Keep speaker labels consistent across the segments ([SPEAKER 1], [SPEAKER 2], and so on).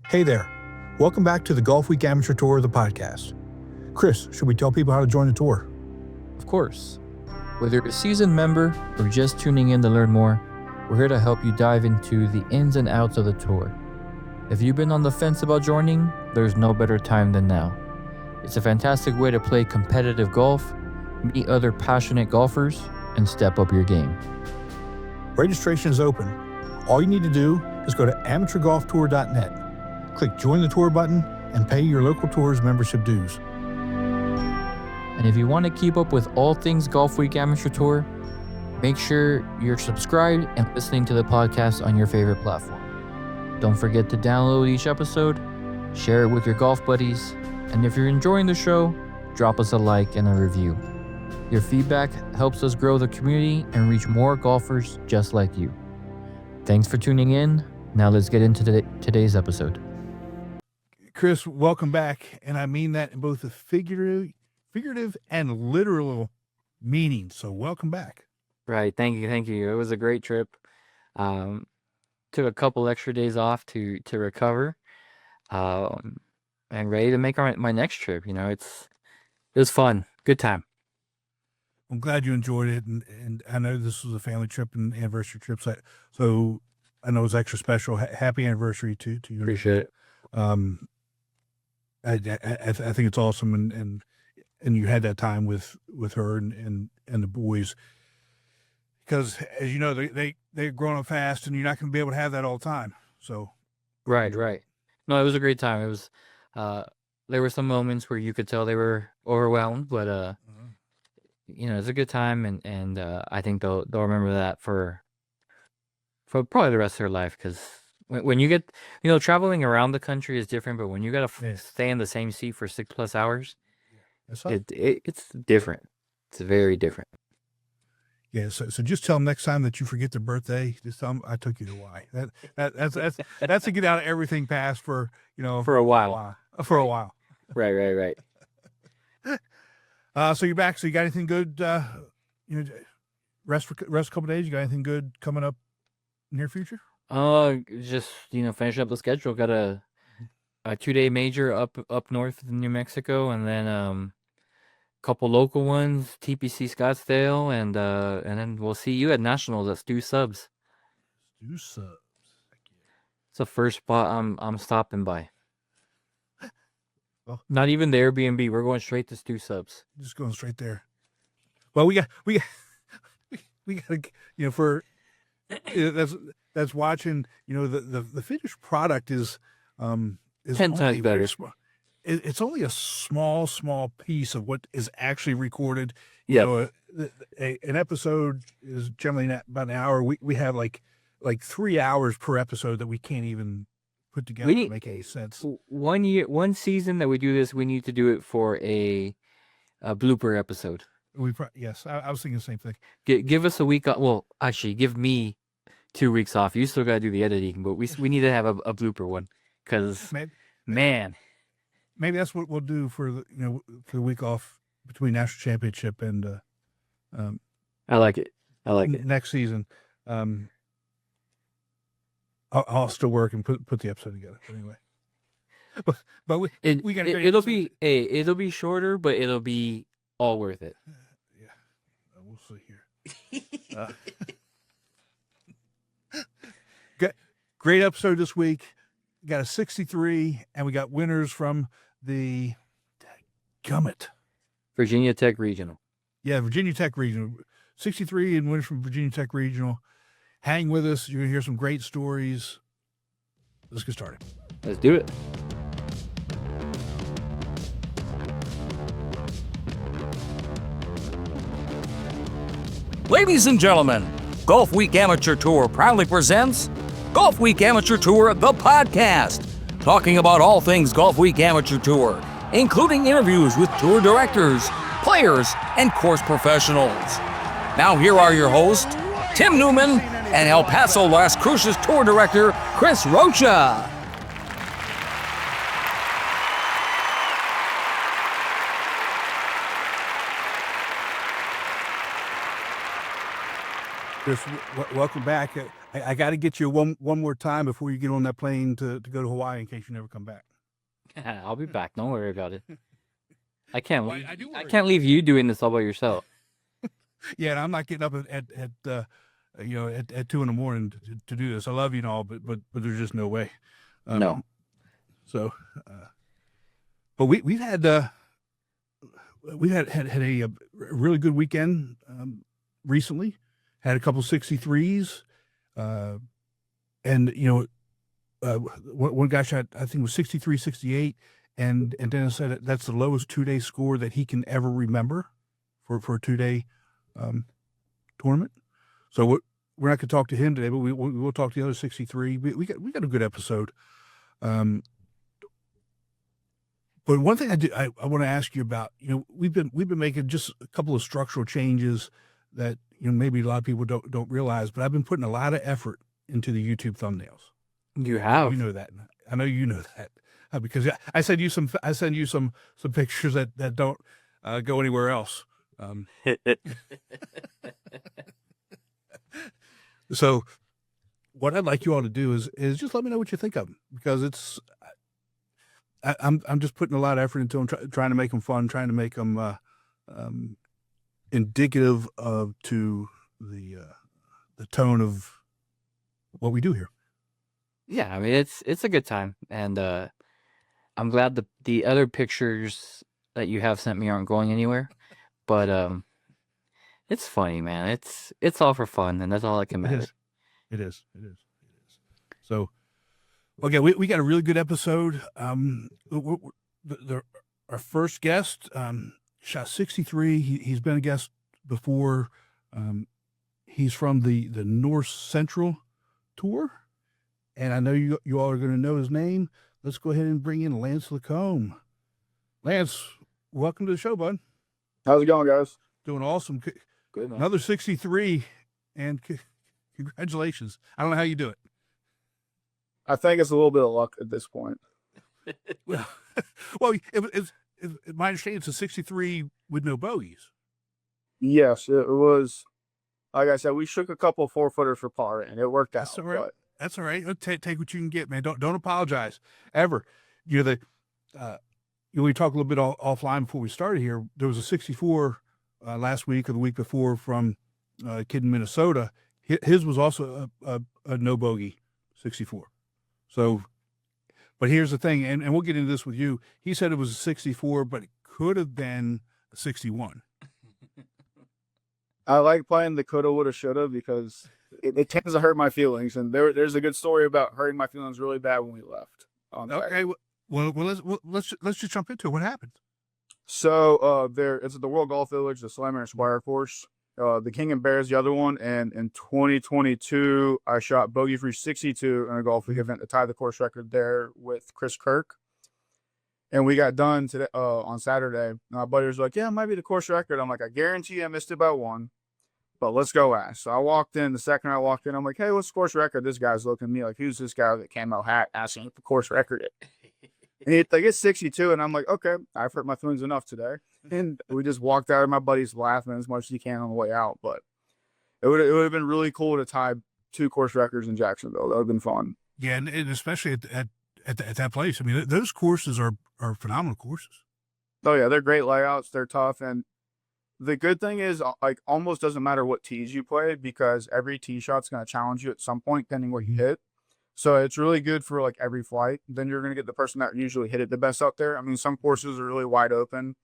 [SPEAKER 1] Hey there. Welcome back to the Golfweek Amateur Tour, the podcast. Chris, should we tell people how to join the tour?
[SPEAKER 2] Of course. Whether you're a seasoned member or just tuning in to learn more, we're here to help you dive into the ins and outs of the tour. If you've been on the fence about joining, there's no better time than now. It's a fantastic way to play competitive golf, meet other passionate golfers, and step up your game.
[SPEAKER 1] Registration is open. All you need to do is go to amateurgolftour.net, click Join the Tour button, and pay your local tour's membership dues.
[SPEAKER 2] And if you want to keep up with all things Golfweek Amateur Tour, make sure you're subscribed and listening to the podcast on your favorite platform. Don't forget to download each episode, share it with your golf buddies, and if you're enjoying the show, drop us a like and a review. Your feedback helps us grow the community and reach more golfers just like you. Thanks for tuning in. Now let's get into today's episode.
[SPEAKER 1] Chris, welcome back, and I mean that in both the figurative and literal meaning. So welcome back.
[SPEAKER 2] Right, thank you. It was a great trip. Took a couple extra days off to recover, and ready to make my next trip. You know, it was fun, good time.
[SPEAKER 1] I'm glad you enjoyed it, and I know this was a family trip and anniversary trip, so I know it was extra special. Happy anniversary to you.
[SPEAKER 2] Appreciate it.
[SPEAKER 1] I think it's awesome, and you had that time with her and the boys, because as you know, they're growing up fast, and you're not going to be able to have that all the time. So
[SPEAKER 2] right. No, it was a great time. It was there were some moments where you could tell they were overwhelmed, but you know, it's a good time, and I think they'll remember that for probably the rest of their life, because when you get, you know, traveling around the country is different, but when you got to stay in the same seat for 6+ hours, it's different. It's very different.
[SPEAKER 1] Yeah, so just tell them next time that you forget their birthday, just tell them I took you to Hawaii. That's to get out of everything past for
[SPEAKER 2] a while.
[SPEAKER 1] For a while.
[SPEAKER 2] Right.
[SPEAKER 1] So you're back. So you got anything good? Rest a couple of days. You got anything good coming up near future?
[SPEAKER 2] Just finish up the schedule. Got a 2-day major up north in New Mexico, and then couple local ones, TPC Scottsdale, and then we'll see you at Nationals at Stu Subs.
[SPEAKER 1] Stu Subs.
[SPEAKER 2] It's the first spot I'm stopping by.
[SPEAKER 1] Well,
[SPEAKER 2] not even the Airbnb. We're going straight to Stu Subs.
[SPEAKER 1] Just going straight there. Well, we got for that's watching. The finished product is
[SPEAKER 2] 10 times better.
[SPEAKER 1] It's only a small piece of what is actually recorded.
[SPEAKER 2] Yeah.
[SPEAKER 1] An episode is generally about an hour. We have like 3 hours per episode that we can't even put together to make any sense.
[SPEAKER 2] 1 season that we do this, we need to do it for a blooper episode.
[SPEAKER 1] Yes, I was thinking the same thing.
[SPEAKER 2] Give us a week off. Well, actually, give me 2 weeks off. You still got to do the editing, but we need to have a blooper one, because man.
[SPEAKER 1] Maybe that's what we'll do for the week off between National Championship and
[SPEAKER 2] I like it.
[SPEAKER 1] Next season. I'll still work and put the episode together. But anyway, but we got
[SPEAKER 2] it'll be shorter, but it'll be all worth it.
[SPEAKER 1] Yeah, we'll see here. Great episode this week. We got a 63, and we got winners from the
[SPEAKER 2] Virginia Tech Regional.
[SPEAKER 1] Yeah, Virginia Tech Regional. 63 and winners from Virginia Tech Regional. Hang with us. You're going to hear some great stories. Let's get started.
[SPEAKER 2] Let's do it.
[SPEAKER 3] Ladies and gentlemen, Golfweek Amateur Tour proudly presents Golfweek Amateur Tour, the podcast, talking about all things Golfweek Amateur Tour, including interviews with tour directors, players, and course professionals. Now here are your hosts, Tim Newman and El Paso Las Cruces Tour Director, Chris Rocha.
[SPEAKER 1] Chris, welcome back. I got to get you one more time before you get on that plane to go to Hawaii in case you never come back.
[SPEAKER 2] I'll be back. Don't worry about it. I can't
[SPEAKER 1] Well,
[SPEAKER 2] leave.
[SPEAKER 1] I do
[SPEAKER 2] I
[SPEAKER 1] worry.
[SPEAKER 2] can't leave you doing this all by yourself.
[SPEAKER 1] Yeah, and I'm not getting up at 2 a.m. to do this. I love you and all, but there's just no way.
[SPEAKER 2] No.
[SPEAKER 1] So, but we've had a really good weekend recently. Had a couple 63s, and one guy shot, I think it was 63, 68, and Dennis said that's the lowest 2-day score that he can ever remember for a 2-day tournament. So we're not going to talk to him today, but we'll talk to the other 63. We got a good episode. But one thing I want to ask you about, we've been making just a couple of structural changes that maybe a lot of people don't realize, but I've been putting a lot of effort into the YouTube thumbnails.
[SPEAKER 2] You have.
[SPEAKER 1] You know that. I know you know that because I send you some pictures that don't go anywhere else. So what I'd like you all to do is just let me know what you think of them, because I'm just putting a lot of effort into them, trying to make them fun, trying to make them indicative to the tone of what we do here.
[SPEAKER 2] Yeah, I mean it's a good time, and I'm glad the other pictures that you have sent me aren't going anywhere, but it's funny, man. It's all for fun, and that's all that can matter.
[SPEAKER 1] It is. So, okay, we got a really good episode. Our first guest shot 63. He's been a guest before. He's from the North Central Tour, and I know you all are going to know his name. Let's go ahead and bring in Lance LaCombe. Lance, welcome to the show, bud.
[SPEAKER 4] How's it going, guys?
[SPEAKER 1] Doing awesome.
[SPEAKER 2] Good, man.
[SPEAKER 1] Another 63, and congratulations. I don't know how you do it.
[SPEAKER 4] I think it's a little bit of luck at this point.
[SPEAKER 1] Well, my understanding it's a 63 with no bogeys.
[SPEAKER 4] Yes, it was. Like I said, we shook a couple of 4-footers for par, and it worked out.
[SPEAKER 1] That's all right.
[SPEAKER 4] But
[SPEAKER 1] That's all right. Take what you can get, man. Don't apologize ever. We talked a little bit offline before we started here. There was a 64 last week or the week before from a kid in Minnesota. His was also a no bogey 64. So, but here's the thing, and we'll get into this with you. He said it was a 64, but it could have been a 61.
[SPEAKER 4] I like playing the coulda, woulda, shoulda because it tends to hurt my feelings. And there's a good story about hurting my feelings really bad when we left.
[SPEAKER 1] Okay, let's just jump into it. What happened?
[SPEAKER 4] So it's at the World Golf Village, the Slammer Squire course. The King and Bears, the other one, and in 2022, I shot bogey-free 62 in a Golfweek event to tie the course record there with Chris Kirk. And we got done today on Saturday. And my buddy was like, "Yeah, it might be the course record." I'm like, "I guarantee you I missed it by one, but let's go ask." So I walked in. The second I walked in, I'm like, "Hey, what's the course record?" This guy's looking at me like, "Who's this guy with the camo hat asking what the course record is?" And he's like, "It's 62." And I'm like, "Okay, I've hurt my feelings enough today." And we just walked out, and my buddy's laughing as much as he can on the way out. But it would have been really cool to tie 2 course records in Jacksonville. That would have been fun.
[SPEAKER 1] Yeah, and especially at that place. I mean, those courses are phenomenal courses.
[SPEAKER 4] Oh yeah, they're great layouts. They're tough, and the good thing is, like, almost doesn't matter what tees you play because every tee shot's going to challenge you at some point, depending what you hit. So it's really good for like every flight. Then you're going to get the person that usually hit it the best out there. I mean, some courses are really wide open,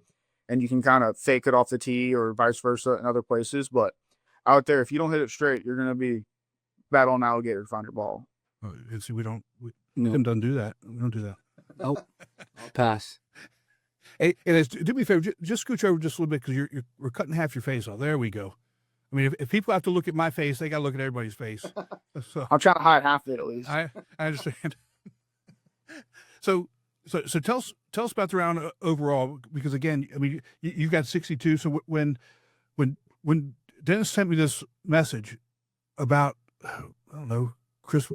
[SPEAKER 4] and you can kind of fake it off the tee or vice versa in other places. But out there, if you don't hit it straight, you're going to be battling alligator to find your ball.
[SPEAKER 1] And see, Tim
[SPEAKER 2] No.
[SPEAKER 1] doesn't do that. We don't do that.
[SPEAKER 2] Nope. I'll pass.
[SPEAKER 1] Hey, do me a favor, just scooch over just a little bit because we're cutting half your face off. There we go. I mean, if people have to look at my face, they got to look at everybody's face. So
[SPEAKER 4] I'm trying to hide half of it at least.
[SPEAKER 1] I understand. So tell us about the round overall, because again, I mean, you got 62. So when Dennis sent me this message about, I don't know, Chris,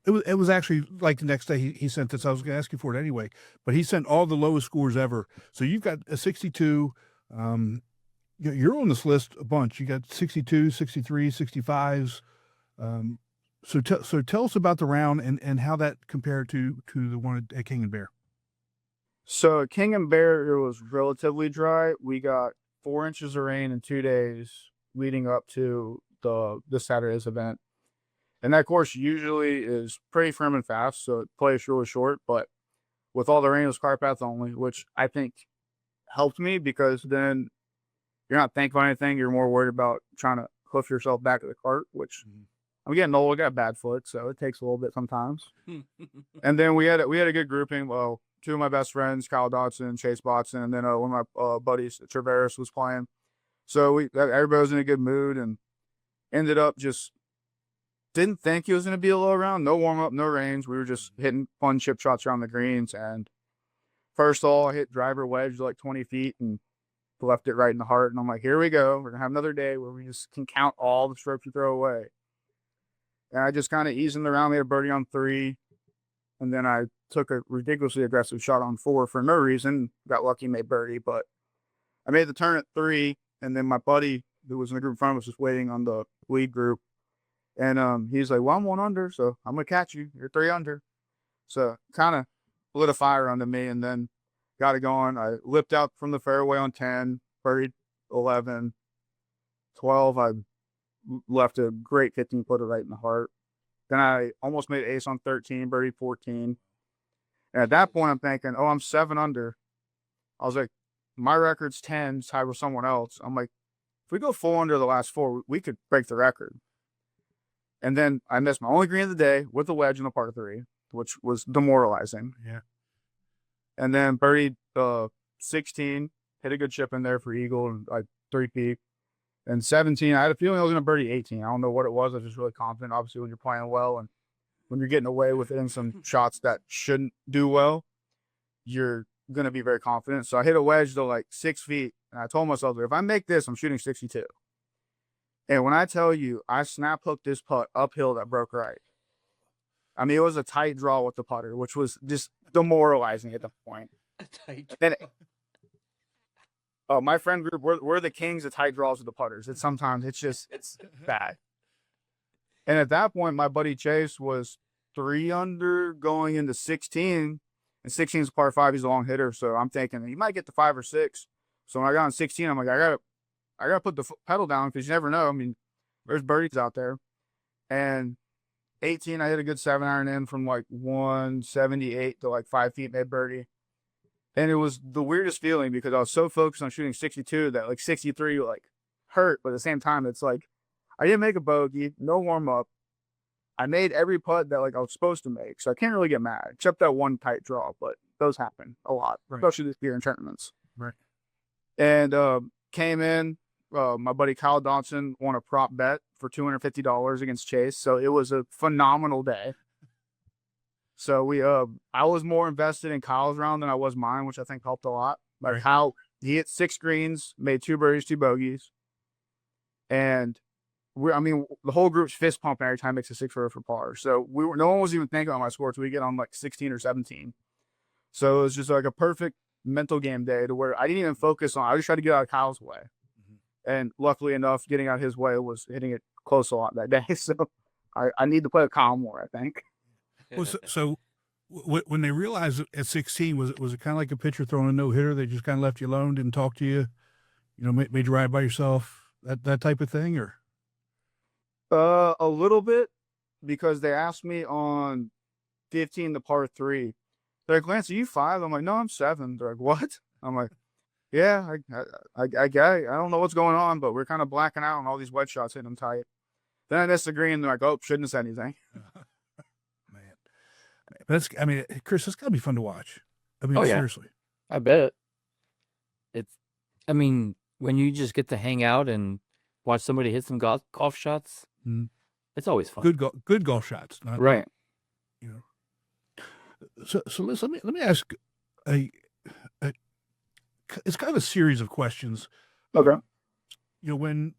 [SPEAKER 1] it was actually like the next day he sent this. I was going to ask you for it anyway, but he sent all the lowest scores ever. So you've got a 62. You're on this list a bunch. You got 62, 63, 65s. So tell us about the round and how that compared to the one at King and Bear.
[SPEAKER 4] So at King and Bear, it was relatively dry. We got 4 inches of rain in 2 days leading up to the Saturday's event. And that course usually is pretty firm and fast, so it plays really short. But with all the rain, it was cart path only, which I think helped me because then you're not thinking about anything. You're more worried about trying to hoof yourself back to the cart, which I'm getting old. I got a bad foot, so it takes a little bit sometimes. And then we had a good grouping. Well, 2 of my best friends, Kyle Dodson, Chase Botson, and then one of my buddies, Traveris, was playing. So everybody was in a good mood and ended up just didn't think it was going to be a low round. No warm up, no range. We were just hitting fun chip shots around the greens. And first hole, I hit driver wedge like 20 feet and left it right in the heart. And I'm like, here we go. We're going to have another day where we just can count all the strokes you throw away. And I just kind of eased in the round, made a birdie on 3. And then I took a ridiculously aggressive shot on 4 for no reason. Got lucky, made birdie. But I made the turn at 3. And then my buddy, who was in the group in front of us, was waiting on the lead group. And he's like, well, I'm 1 under, so I'm going to catch you. You're 3 under. So kind of lit a fire under me and then got it going. I lipped out from the fairway on 10, birdied 11. 12, I left a great 15-footer right in the heart. Then I almost made ace on 13, birdied 14. And at that point, I'm thinking, oh, I'm 7 under. I was like, my record's 10, tied with someone else. I'm like, if we go 4 under the last 4, we could break the record. And then I missed my only green of the day with a wedge in the par 3, which was demoralizing.
[SPEAKER 1] Yeah.
[SPEAKER 4] And then birdied 16, hit a good chip in there for eagle and like 3-peat. And 17, I had a feeling I was going to birdie 18. I don't know what it was. I was just really confident. Obviously, when you're playing well and when you're getting away with hitting some shots that shouldn't do well, you're going to be very confident. So I hit a wedge to like 6 feet. And I told myself, if I make this, I'm shooting 62. And when I tell you, I snap hooked this putt uphill that broke right. I mean, it was a tight draw with the putter, which was just demoralizing at the point.
[SPEAKER 5] A tight
[SPEAKER 4] And my friend group, we're the kings of tight draws with the putters. It's bad. And at that point, my buddy Chase was 3 under going into 16. And 16 is a par 5. He's a long hitter. So I'm thinking he might get to 5 or 6. So when I got on 16, I'm like, I gotta put the pedal down because you never know. I mean, there's birdies out there. And 18, I hit a good 7-iron in from like 178 to like 5 feet, made birdie. And it was the weirdest feeling because I was so focused on shooting 62 that like 63 like hurt. But at the same time, it's like I didn't make a bogey, no warm up. I made every putt that like I was supposed to make, so I can't really get mad except that one tight draw. But those happen a lot, especially this year in tournaments.
[SPEAKER 1] Right.
[SPEAKER 4] And came in. My buddy Kyle Dodson won a prop bet for $250 against Chase, so it was a phenomenal day. So I was more invested in Kyle's round than I was mine, which I think helped a lot. Like how he hit 6 greens, made 2 birdies, 2 bogeys, and the whole group's fist pumping every time it makes a 6-footer for par. So no one was even thinking on my score until we get on like 16 or 17. So it was just like a perfect mental game day to where I didn't even focus on. I just tried to get out of Kyle's way. And luckily enough, getting out his way was hitting it close a lot that day. So I need to play with Kyle more, I think.
[SPEAKER 1] Well, so when they realized at 16, was it kind of like a pitcher throwing a no-hitter? They just kind of left you alone, didn't talk to you, made you ride by yourself, that type of thing? Or
[SPEAKER 4] a little bit, because they asked me on 15, the par 3. They're like, Lance, are you 5? I'm like, no, I'm 7. They're like, what? I'm like, yeah, I don't know what's going on, but we're kind of blacking out on all these wedge shots, hitting them tight. Then I missed the green. They're like, oh, shouldn't have said anything.
[SPEAKER 1] Man, Chris, it's got to be fun to watch. Seriously.
[SPEAKER 5] I bet.
[SPEAKER 2] When you just get to hang out and watch somebody hit some golf shots, it's always fun.
[SPEAKER 1] Good golf shots, not
[SPEAKER 5] Right.
[SPEAKER 1] So let me ask it's kind of a series of questions.
[SPEAKER 4] Okay.
[SPEAKER 1] When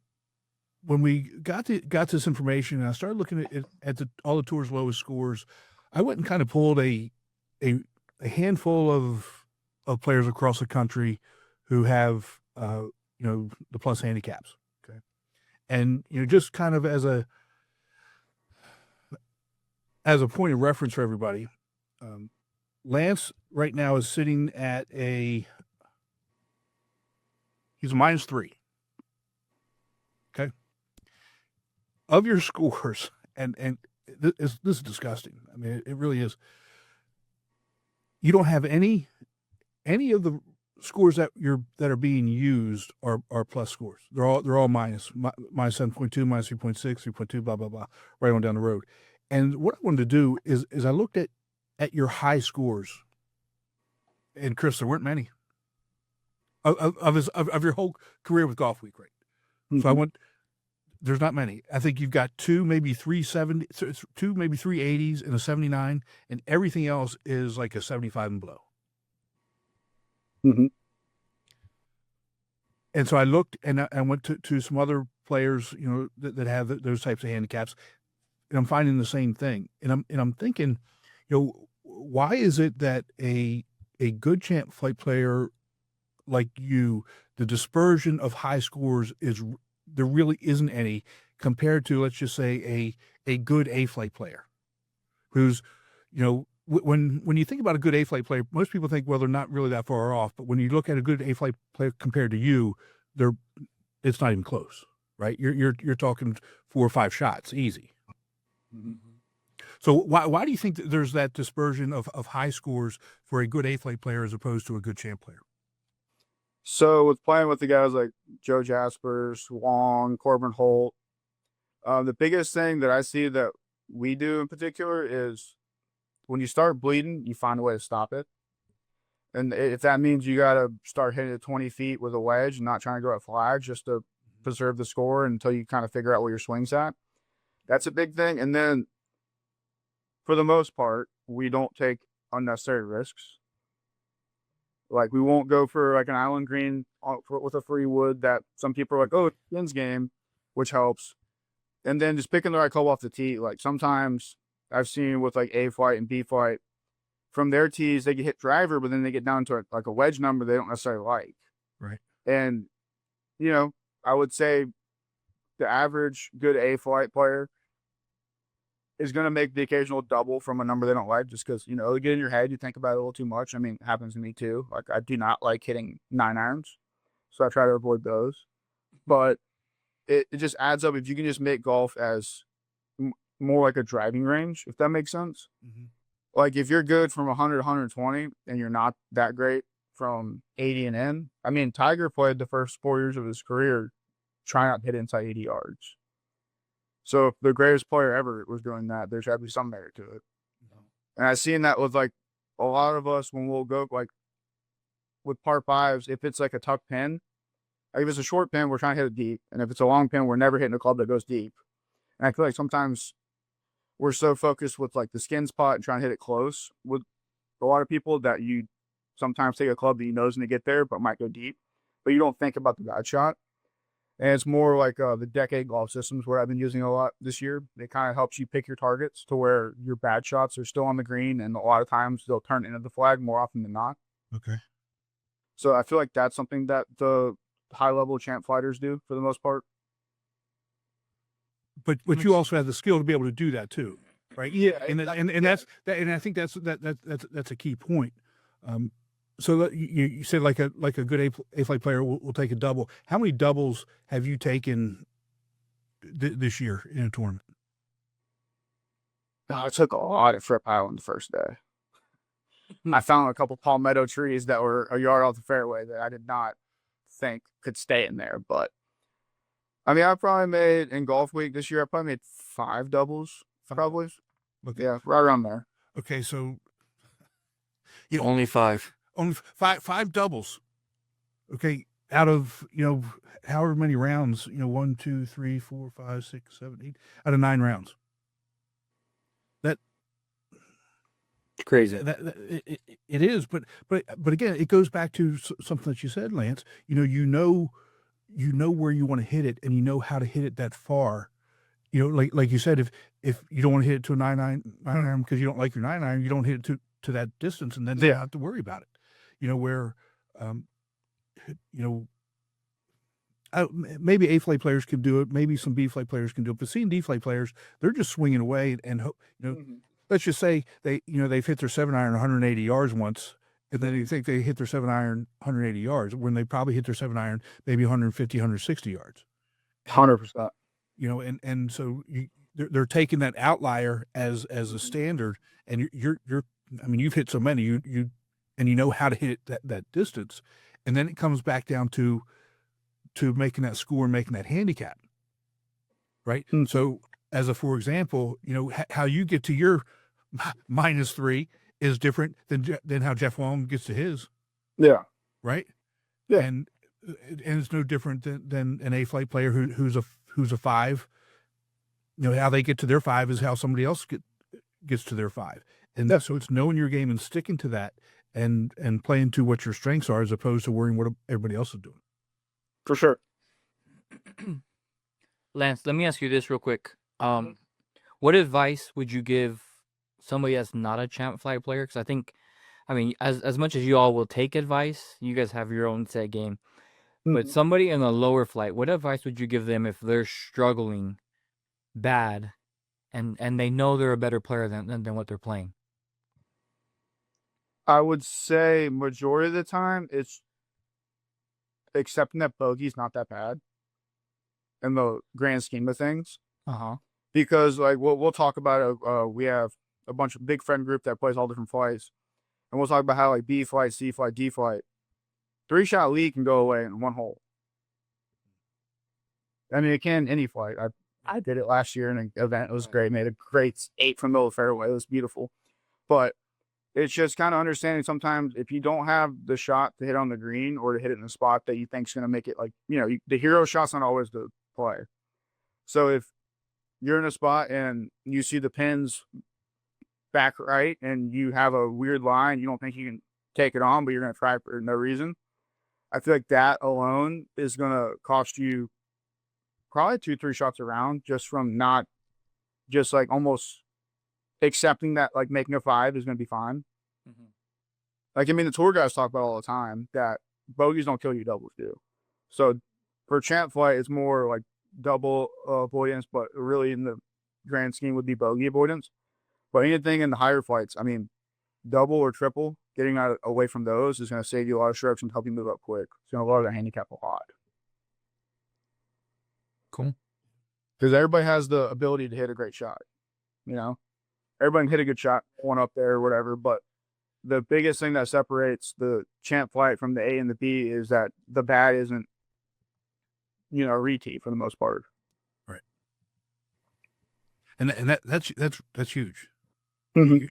[SPEAKER 1] we got this information and I started looking at all the tour's lowest scores, I went and kind of pulled a handful of players across the country who have the plus handicaps. Okay. And just kind of as as a point of reference for everybody, Lance right now is sitting at he's a -3. Okay. Of your scores, and this is disgusting. I mean, it really is. You don't have any of the scores that are being used are plus scores. They're all minus 7.2, -3.6, 3.2, blah blah blah, right on down the road. And what I wanted to do is I looked at your high scores, and Chris, there weren't many of your whole career with Golfweek, right? Mm-hmm. So there's not many. I think you've got 2, maybe 3 80s and a 79, and everything else is like a 75 and below.
[SPEAKER 4] Mm-hmm.
[SPEAKER 1] And so I looked and I went to some other players, that have those types of handicaps, and I'm finding the same thing. And I'm thinking, why is it that a good champ flight player like you, the dispersion of high scores there really isn't any compared to, let's just say, a good A flight player who's, when you think about a good A flight player, most people think, well, they're not really that far off. But when you look at a good A flight player compared to you, it's not even close, right? You're talking 4 or 5 shots, easy. Mm-hmm. So why do you think that there's that dispersion of high scores for a good A flight player as opposed to a good champ player?
[SPEAKER 4] So with playing with the guys like Joe Jaspers, Wong, Corbin Holt, the biggest thing that I see that we do in particular is when you start bleeding, you find a way to stop it. And if that means you got to start hitting it 20 feet with a wedge and not trying to go at flags just to preserve the score until you kind of figure out where your swing's at, that's a big thing. And then for the most part, we don't take unnecessary risks. Like, we won't go for like an island green with a free wood that some people are like, oh, it's Spins game, which helps. And then just picking the right club off the tee. Like, sometimes I've seen with like A flight and B flight, from their tees, they get hit driver, but then they get down to like a wedge number they don't necessarily like.
[SPEAKER 1] Right.
[SPEAKER 4] And, I would say the average good A flight player is going to make the occasional double from a number they don't like, just because, they get in your head, you think about it a little too much. I mean, it happens to me too. Like, I do not like hitting 9 irons, so I try to avoid those. But it just adds up if you can just make golf as more like a driving range, if that makes sense. Mm-hmm. Like, if you're good from 100 to 120 and you're not that great from 80 and in, I mean, Tiger played the first 4 years of his career trying not to hit inside 80 yards. So if the greatest player ever was doing that, there's got to be some merit to it. No. And I've seen that with like a lot of us when we'll go like with par 5s, if it's like a tuck pin, like if it's a short pin, we're trying to hit it deep. And if it's a long pin, we're never hitting a club that goes deep. And I feel like sometimes we're so focused with like the skin spot and trying to hit it close with a lot of people that you sometimes take a club that you know is going to get there, but might go deep, but you don't think about the bad shot. And it's more like the Decade golf systems where I've been using a lot this year. It kind of helps you pick your targets to where your bad shots are still on the green, and a lot of times they'll turn into the flag more often than not.
[SPEAKER 1] Okay.
[SPEAKER 4] So I feel like that's something that the high-level champ fighters do for the most part.
[SPEAKER 1] But you also have the skill to be able to do that too, right?
[SPEAKER 4] Yeah,
[SPEAKER 1] and that's that, and I think that's a key point. So you said like a good A flight player will take a double. How many doubles have you taken this year in a tournament?
[SPEAKER 4] I took a lot at Fripp Island the first day. I found a couple palmetto trees that were a yard off the fairway that I did not think could stay in there. But I mean, I probably made in Golfweek this year, I probably made 5 doubles, probably.
[SPEAKER 1] Okay.
[SPEAKER 4] Yeah, right around there.
[SPEAKER 1] Okay, so
[SPEAKER 3] only 5.
[SPEAKER 1] Only five doubles. Okay, out of however many rounds, 1, 2, 3, 4, 5, 6, 7, 8, out of 9 rounds. That
[SPEAKER 3] crazy.
[SPEAKER 1] It is, but again, it goes back to something that you said, Lance. You know where you want to hit it, and you know how to hit it that far. Like you said, if you don't want to hit it to a 9 iron because you don't like your 9 iron, you don't hit it to that distance, and then you don't have to worry about it. Maybe A flight players can do it. Maybe some B flight players can do it. But C and D flight players, they're just swinging away and hope.
[SPEAKER 4] Mm-hmm.
[SPEAKER 1] let's just say they've hit their 7-iron 180 yards once, and then you think they hit their 7-iron 180 yards when they probably hit their 7-iron maybe 150, 160 yards.
[SPEAKER 4] 100%.
[SPEAKER 1] And so they're taking that outlier as a standard, and you're I mean, you've hit so many, you know how to hit that distance, and then it comes back down to making that score, making that handicap, right?
[SPEAKER 4] Mm-hmm.
[SPEAKER 1] So for example, how you get to your -3 is different than how Jeff Wong gets to his.
[SPEAKER 4] Yeah.
[SPEAKER 1] Right.
[SPEAKER 4] Yeah.
[SPEAKER 1] And it's no different than an A-flight player who's a 5. How they get to their 5 is how somebody else gets to their 5. And so it's knowing your game and sticking to that and playing to what your strengths are as opposed to worrying what everybody else is doing.
[SPEAKER 4] For sure.
[SPEAKER 2] Lance, let me ask you this real quick. What advice would you give somebody that's not a champ flight player? Because I mean, as much as you all will take advice, you guys have your own set game. But somebody in a lower flight, what advice would you give them if they're struggling bad and they know they're a better player than what they're playing?
[SPEAKER 4] I would say majority of the time it's accepting that bogey's not that bad in the grand scheme of things. Because like we'll talk about it. We have a bunch of big friend group that plays all different flights, and we'll talk about how like B flight, C flight, D flight, 3-shot lead can go away in one hole. I mean, it can any flight. I did it last year in an event. It was great. Made a great 8 from the middle of the fairway. It was beautiful. But it's just kind of understanding sometimes if you don't have the shot to hit on the green or to hit it in the spot that you think is going to make it, like, the hero shot's not always the play. So if you're in a spot and you see the pins back right and you have a weird line, you don't think you can take it on, but you're going to try for no reason, I feel like that alone is going to cost you probably 2-3 shots around just from not just like almost accepting that like making a 5 is going to be fine. Like, I mean, the tour guys talk about all the time that bogeys don't kill you, doubles do. So for champ flight, it's more like double avoidance, but really in the grand scheme would be bogey avoidance. But anything in the higher flights, I mean, double or triple, getting away from those is going to save you a lot of strokes and help you move up quick. It's going to lower the handicap a lot.
[SPEAKER 2] Cool.
[SPEAKER 4] Because everybody has the ability to hit a great shot. Everybody can hit a good shot, one up there or whatever. But the biggest thing that separates the champ flight from the A and the B is that the bad isn't, a re-tee for the most part.
[SPEAKER 1] Right. And that's huge.
[SPEAKER 4] Mm-hmm.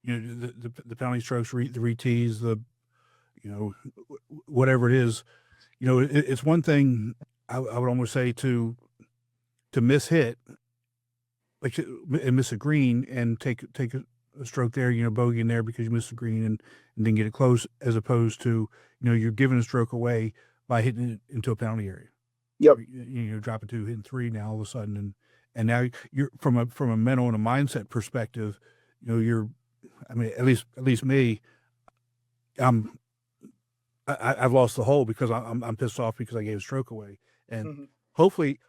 [SPEAKER 1] The penalty strokes, the re-tees, whatever it is, it's one thing I would almost say to miss hit, like and miss a green and take a stroke there, bogey in there because you missed the green and then get it close, as opposed to, you're giving a stroke away by hitting it into a penalty area.
[SPEAKER 4] Yep.
[SPEAKER 1] Dropping 2, hitting 3 now all of a sudden, and now you're from a mental and a mindset perspective, I mean, at least me, I've lost the hole because I'm pissed off because I gave a stroke away, and hopefully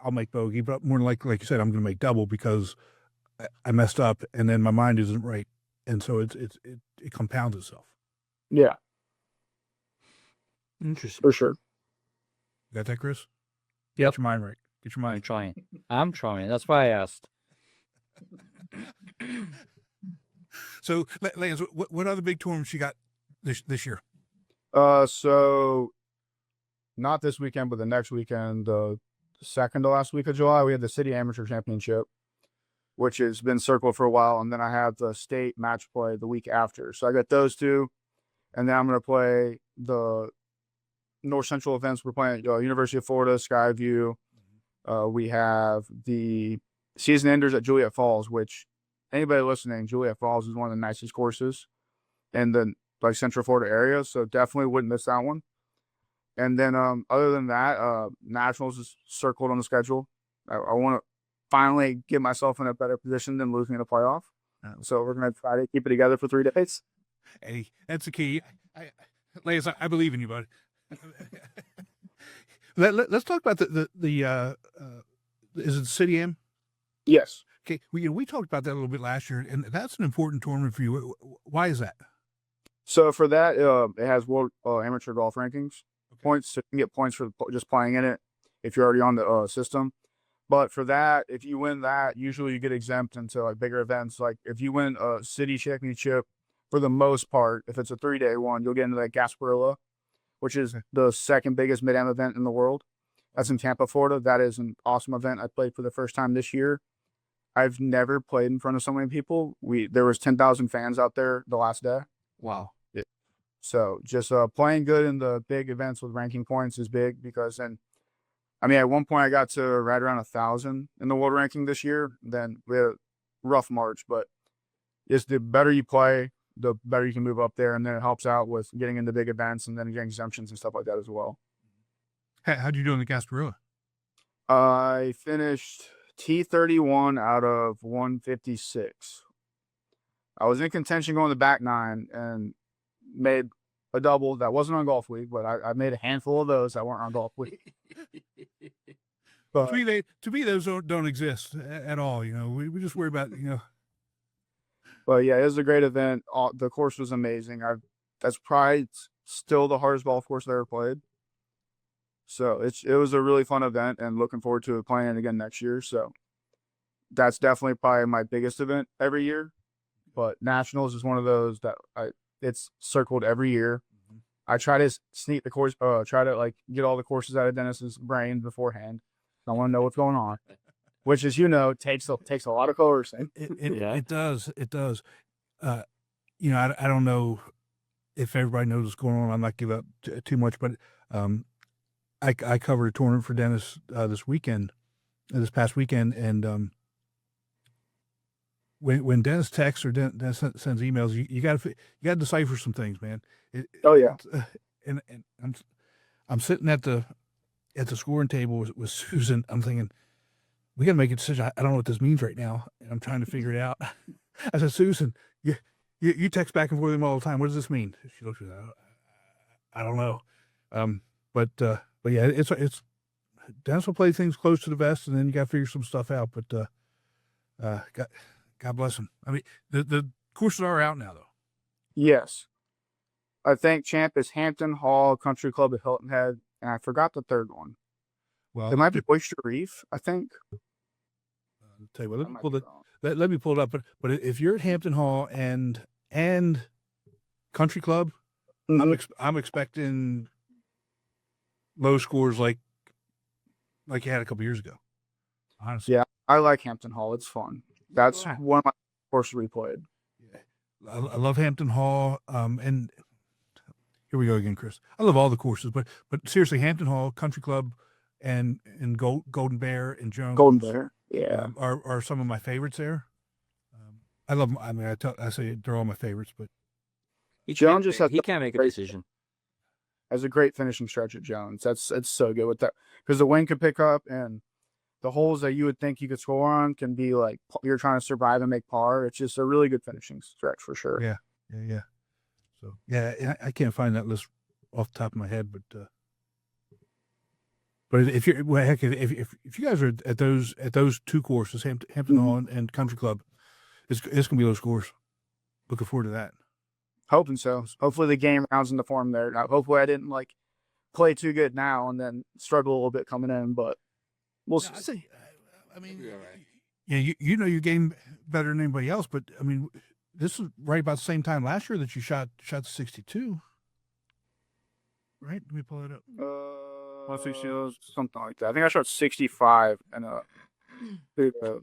[SPEAKER 1] I'll make bogey, but more than likely, like you said, I'm going to make double because I messed up, and then my mind isn't right, and so it compounds itself.
[SPEAKER 4] Yeah,
[SPEAKER 2] Interesting.
[SPEAKER 4] for sure.
[SPEAKER 1] Got that, Chris?
[SPEAKER 2] Yep.
[SPEAKER 1] Get your mind right. Get your
[SPEAKER 2] I'm
[SPEAKER 1] mind.
[SPEAKER 2] trying. I'm trying. That's why I asked.
[SPEAKER 1] So, Lance, what other big tournaments you got this year?
[SPEAKER 4] So not this weekend, but the next weekend, the second to last week of July, we had the City Amateur Championship, which has been circled for a while, and then I have the state match play the week after. So I got those two, and then I'm going to play the North Central events. We're playing University of Florida, Skyview. We have the season enders at Juliet Falls, which anybody listening, Juliet Falls is one of the nicest courses in the Central Florida area, so definitely wouldn't miss that one. And then other than that, Nationals is circled on the schedule. I want to finally get myself in a better position than losing in a playoff. So we're going to try to keep it together for 3 days.
[SPEAKER 1] Hey, that's the key. Lance, I believe in you, bud. Let's talk about the is it City Am?
[SPEAKER 4] Yes.
[SPEAKER 1] Okay, we talked about that a little bit last year, and that's an important tournament for you. Why is that?
[SPEAKER 4] So for that, it has world amateur golf rankings points. So you can get points for just playing in it if you're already on the system. But for that, if you win that, usually you get exempt into like bigger events. Like if you win a city championship, for the most part, if it's a 3-day one, you'll get into that Gasparilla, which is the second biggest mid-am event in the world. That's in Tampa, Florida. That is an awesome event. I played for the first time this year. I've never played in front of so many people. There was 10,000 fans out there the last day.
[SPEAKER 1] Wow.
[SPEAKER 4] So just playing good in the big events with ranking points is big because then, I mean, at one point I got to right around 1,000 in the world ranking this year. Then we had a rough March, but it's the better you play, the better you can move up there. And then it helps out with getting into big events and then getting exemptions and stuff like that as well.
[SPEAKER 1] How'd you do in the Gasparilla?
[SPEAKER 4] I finished T31 out of 156. I was in contention going to the back nine and made a double that wasn't on Golfweek, but I made a handful of those that weren't on Golfweek. But
[SPEAKER 1] To me, those don't exist at all. We just worry about
[SPEAKER 4] But yeah, it was a great event. The course was amazing. That's probably still the hardest golf course I ever played. So it was a really fun event, and looking forward to playing it again next year. So that's definitely probably my biggest event every year. But Nationals is one of those that it's circled every year. I try to sneak the course, try to like get all the courses out of Dennis's brain beforehand. I want to know what's going on, which, as you know, takes a lot of coercing.
[SPEAKER 1] It does. It does. I don't know if everybody knows what's going on. I'm not giving up too much, but I covered a tournament for Dennis this past weekend, and when Dennis texts or Dennis sends emails, you got to decipher some things, man. And I'm sitting at the scoring table with Susan. I'm thinking, we got to make a decision. I don't know what this means right now, and I'm trying to figure it out. I said, Susan, you text back and forth with him all the time. What does this mean? She looks at me, I don't know. But yeah, it's Dennis will play things close to the vest, and then you got to figure some stuff out. But God bless him. I mean, the courses are out now, though.
[SPEAKER 4] Yes. I think champ is Hampton Hall Country Club at Hilton Head, and I forgot the third one.
[SPEAKER 1] Well,
[SPEAKER 4] it might be Oyster Reef, I think.
[SPEAKER 1] I'll tell you what, let me pull it up. But if you're at Hampton Hall and Country Club, I'm expecting low scores like you had a couple years ago. Honestly,
[SPEAKER 4] yeah, I like Hampton Hall. It's fun. That's one of my courses we played.
[SPEAKER 1] Yeah. I love Hampton Hall. And here we go again, Chris. I love all the courses, but seriously, Hampton Hall, Country Club, and Golden Bear and Jones.
[SPEAKER 4] Golden Bear, yeah,
[SPEAKER 1] are some of my favorites there. I love them. I mean, I say they're all my favorites, but
[SPEAKER 5] he can't make a decision.
[SPEAKER 4] Has a great finishing stretch at Jones. It's so good with that because the wind could pick up and the holes that you would think you could score on can be like you're trying to survive and make par. It's just a really good finishing stretch for sure.
[SPEAKER 1] Yeah. So yeah, I can't find that list off the top of my head, but if you're if you guys are at those two courses, Hampton Hall and Country Club, it's gonna be low scores. Looking forward to that.
[SPEAKER 4] Hoping so. Hopefully the game rounds into form there. Now, hopefully I didn't like play too good now and then struggle a little bit coming in, but we'll see.
[SPEAKER 1] I mean, yeah, you know your game better than anybody else, but I mean, this is right about the same time last year that you shot the 62, right? Let me pull it up.
[SPEAKER 4] something like that. I think I shot 65 and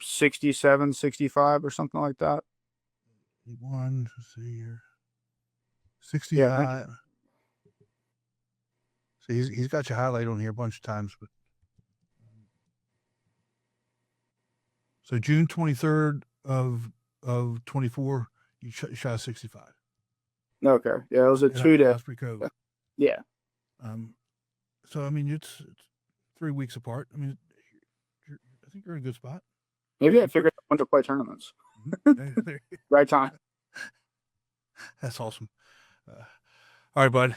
[SPEAKER 4] 67, 65 or something like that.
[SPEAKER 1] 1, let's see here. 65.
[SPEAKER 4] Yeah.
[SPEAKER 1] So he's got your highlight on here a bunch of times, but so June 23rd of 24, you shot 65.
[SPEAKER 4] Okay, yeah, it was a 2-day.
[SPEAKER 1] That's pretty cool.
[SPEAKER 4] Yeah.
[SPEAKER 1] So I mean, it's 3 weeks apart. I mean, I think you're in a good spot.
[SPEAKER 4] Maybe I figured out when to play tournaments. Right time.
[SPEAKER 1] That's awesome. All right, bud.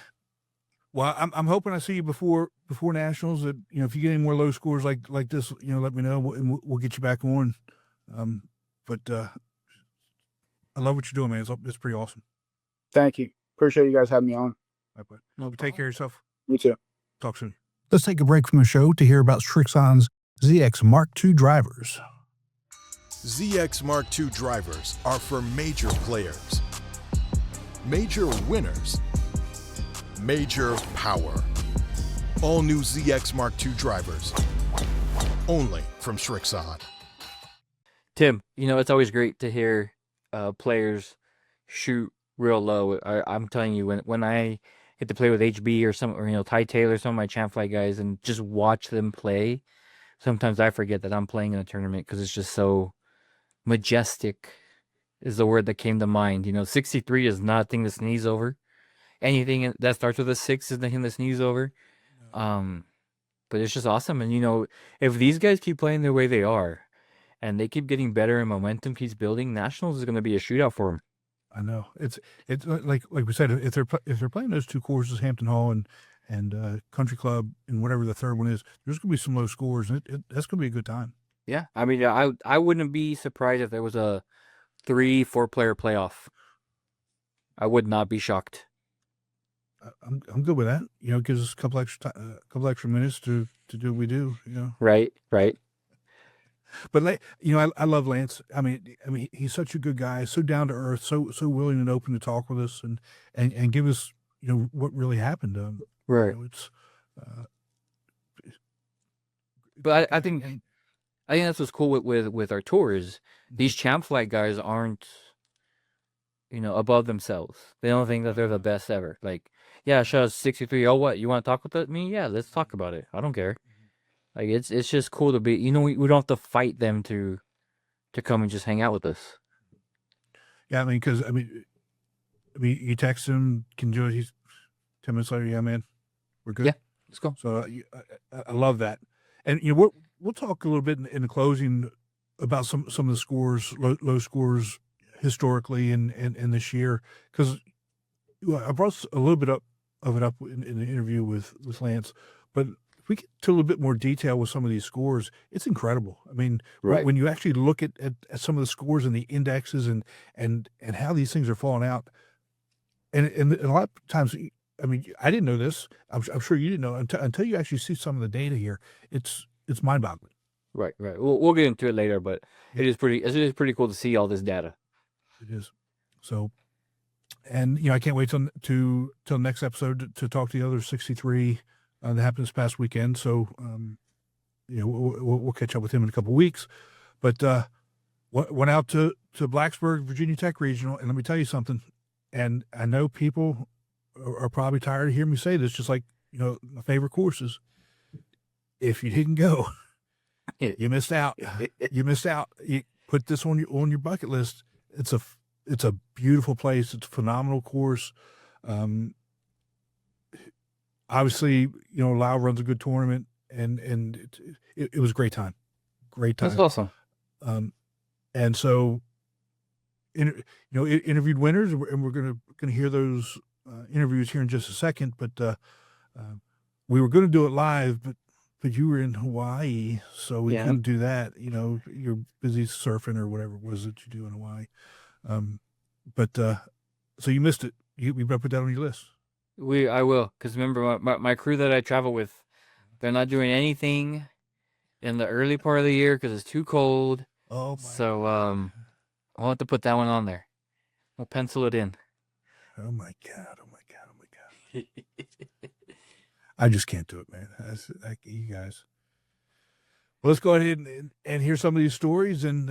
[SPEAKER 1] Well, I'm hoping I see you before nationals. That if you get any more low scores like this, let me know, and we'll get you back on. but I love what you're doing, man. It's pretty awesome.
[SPEAKER 4] Thank you. Appreciate you guys having me on.
[SPEAKER 1] Take care of yourself.
[SPEAKER 4] You too.
[SPEAKER 1] Talk soon. Let's take a break from the show to hear about Srixon's ZX Mark II drivers.
[SPEAKER 6] ZX Mark II drivers are for major players, major winners, major power. All new ZX Mark II drivers, only from Srixon.
[SPEAKER 5] Tim, it's always great to hear players shoot real low. I'm telling you, when I get to play with HB or Ty Taylor, some of my champ flight guys, and just watch them play, sometimes I forget that I'm playing in a tournament because it's just so majestic is the word that came to mind. 63 is not a thing to sneeze over. Anything that starts with a 6 is nothing to sneeze over. But it's just awesome. And, if these guys keep playing the way they are and they keep getting better and momentum keeps building, Nationals is going to be a shootout for them.
[SPEAKER 1] I know. It's like we said, if they're playing those two courses, Hampton Hall and Country Club and whatever the third one is, there's going to be some low scores, and that's going to be a good time.
[SPEAKER 5] Yeah. I mean, I wouldn't be surprised if there was a 3-4 player playoff. I would not be shocked.
[SPEAKER 1] I'm good with that. It gives us a couple extra minutes to do what we do.
[SPEAKER 5] Right.
[SPEAKER 1] But I love Lance. I mean, he's such a good guy, so down to earth, so willing and open to talk with us and give us what really happened.
[SPEAKER 5] Right.
[SPEAKER 1] It's.
[SPEAKER 5] But I think that's what's cool with our tours. These champ flight guys aren't above themselves. They don't think that they're the best ever. Like, yeah, shot 63. Oh, what? You want to talk with me? Yeah, let's talk about it. I don't care. Like, it's just cool to be. We don't have to fight them to come and just hang out with us.
[SPEAKER 1] Yeah, because you text him, can do it. He's 10 minutes later. Yeah, man, we're good.
[SPEAKER 5] Yeah, let's go.
[SPEAKER 1] So I love that, and we'll talk a little bit in the closing about some of the scores, low scores historically and this year, because I brought a little bit of it up in the interview with Lance, but if we get to a little bit more detail with some of these scores, it's incredible. I mean,
[SPEAKER 5] right.
[SPEAKER 1] When you actually look at some of the scores and the indexes and how these things are falling out, and a lot of times, I mean, I didn't know this. I'm sure you didn't know until you actually see some of the data here. It's mind-boggling.
[SPEAKER 5] Right. We'll get into it later, but it is pretty cool to see all this data.
[SPEAKER 1] It is. So, and I can't wait till next episode to talk to the other 63 that happened this past weekend. So, we'll catch up with him in a couple of weeks. But went out to Blacksburg, Virginia Tech Regional, and let me tell you something. And I know people are probably tired of hearing me say this, just like my favorite courses. If you didn't go, you missed out. You missed out. You put this on your bucket list. It's a beautiful place. It's a phenomenal course. Obviously, Lau runs a good tournament, and it was a great time. Great time.
[SPEAKER 5] That's awesome.
[SPEAKER 1] And so, interviewed winners, and we're gonna hear those interviews here in just a second. But we were going to do it live, but you were in Hawaii, so we couldn't do that. You're busy surfing or whatever it was that you do in Hawaii. So you missed it. You better put that on your list.
[SPEAKER 5] I will, because remember my crew that I travel with, they're not doing anything in the early part of the year because it's too cold.
[SPEAKER 1] Oh,
[SPEAKER 5] so I'll have to put that one on there. We'll pencil it in.
[SPEAKER 1] Oh my god! I just can't do it, man. You guys. Well, let's go ahead and hear some of these stories, and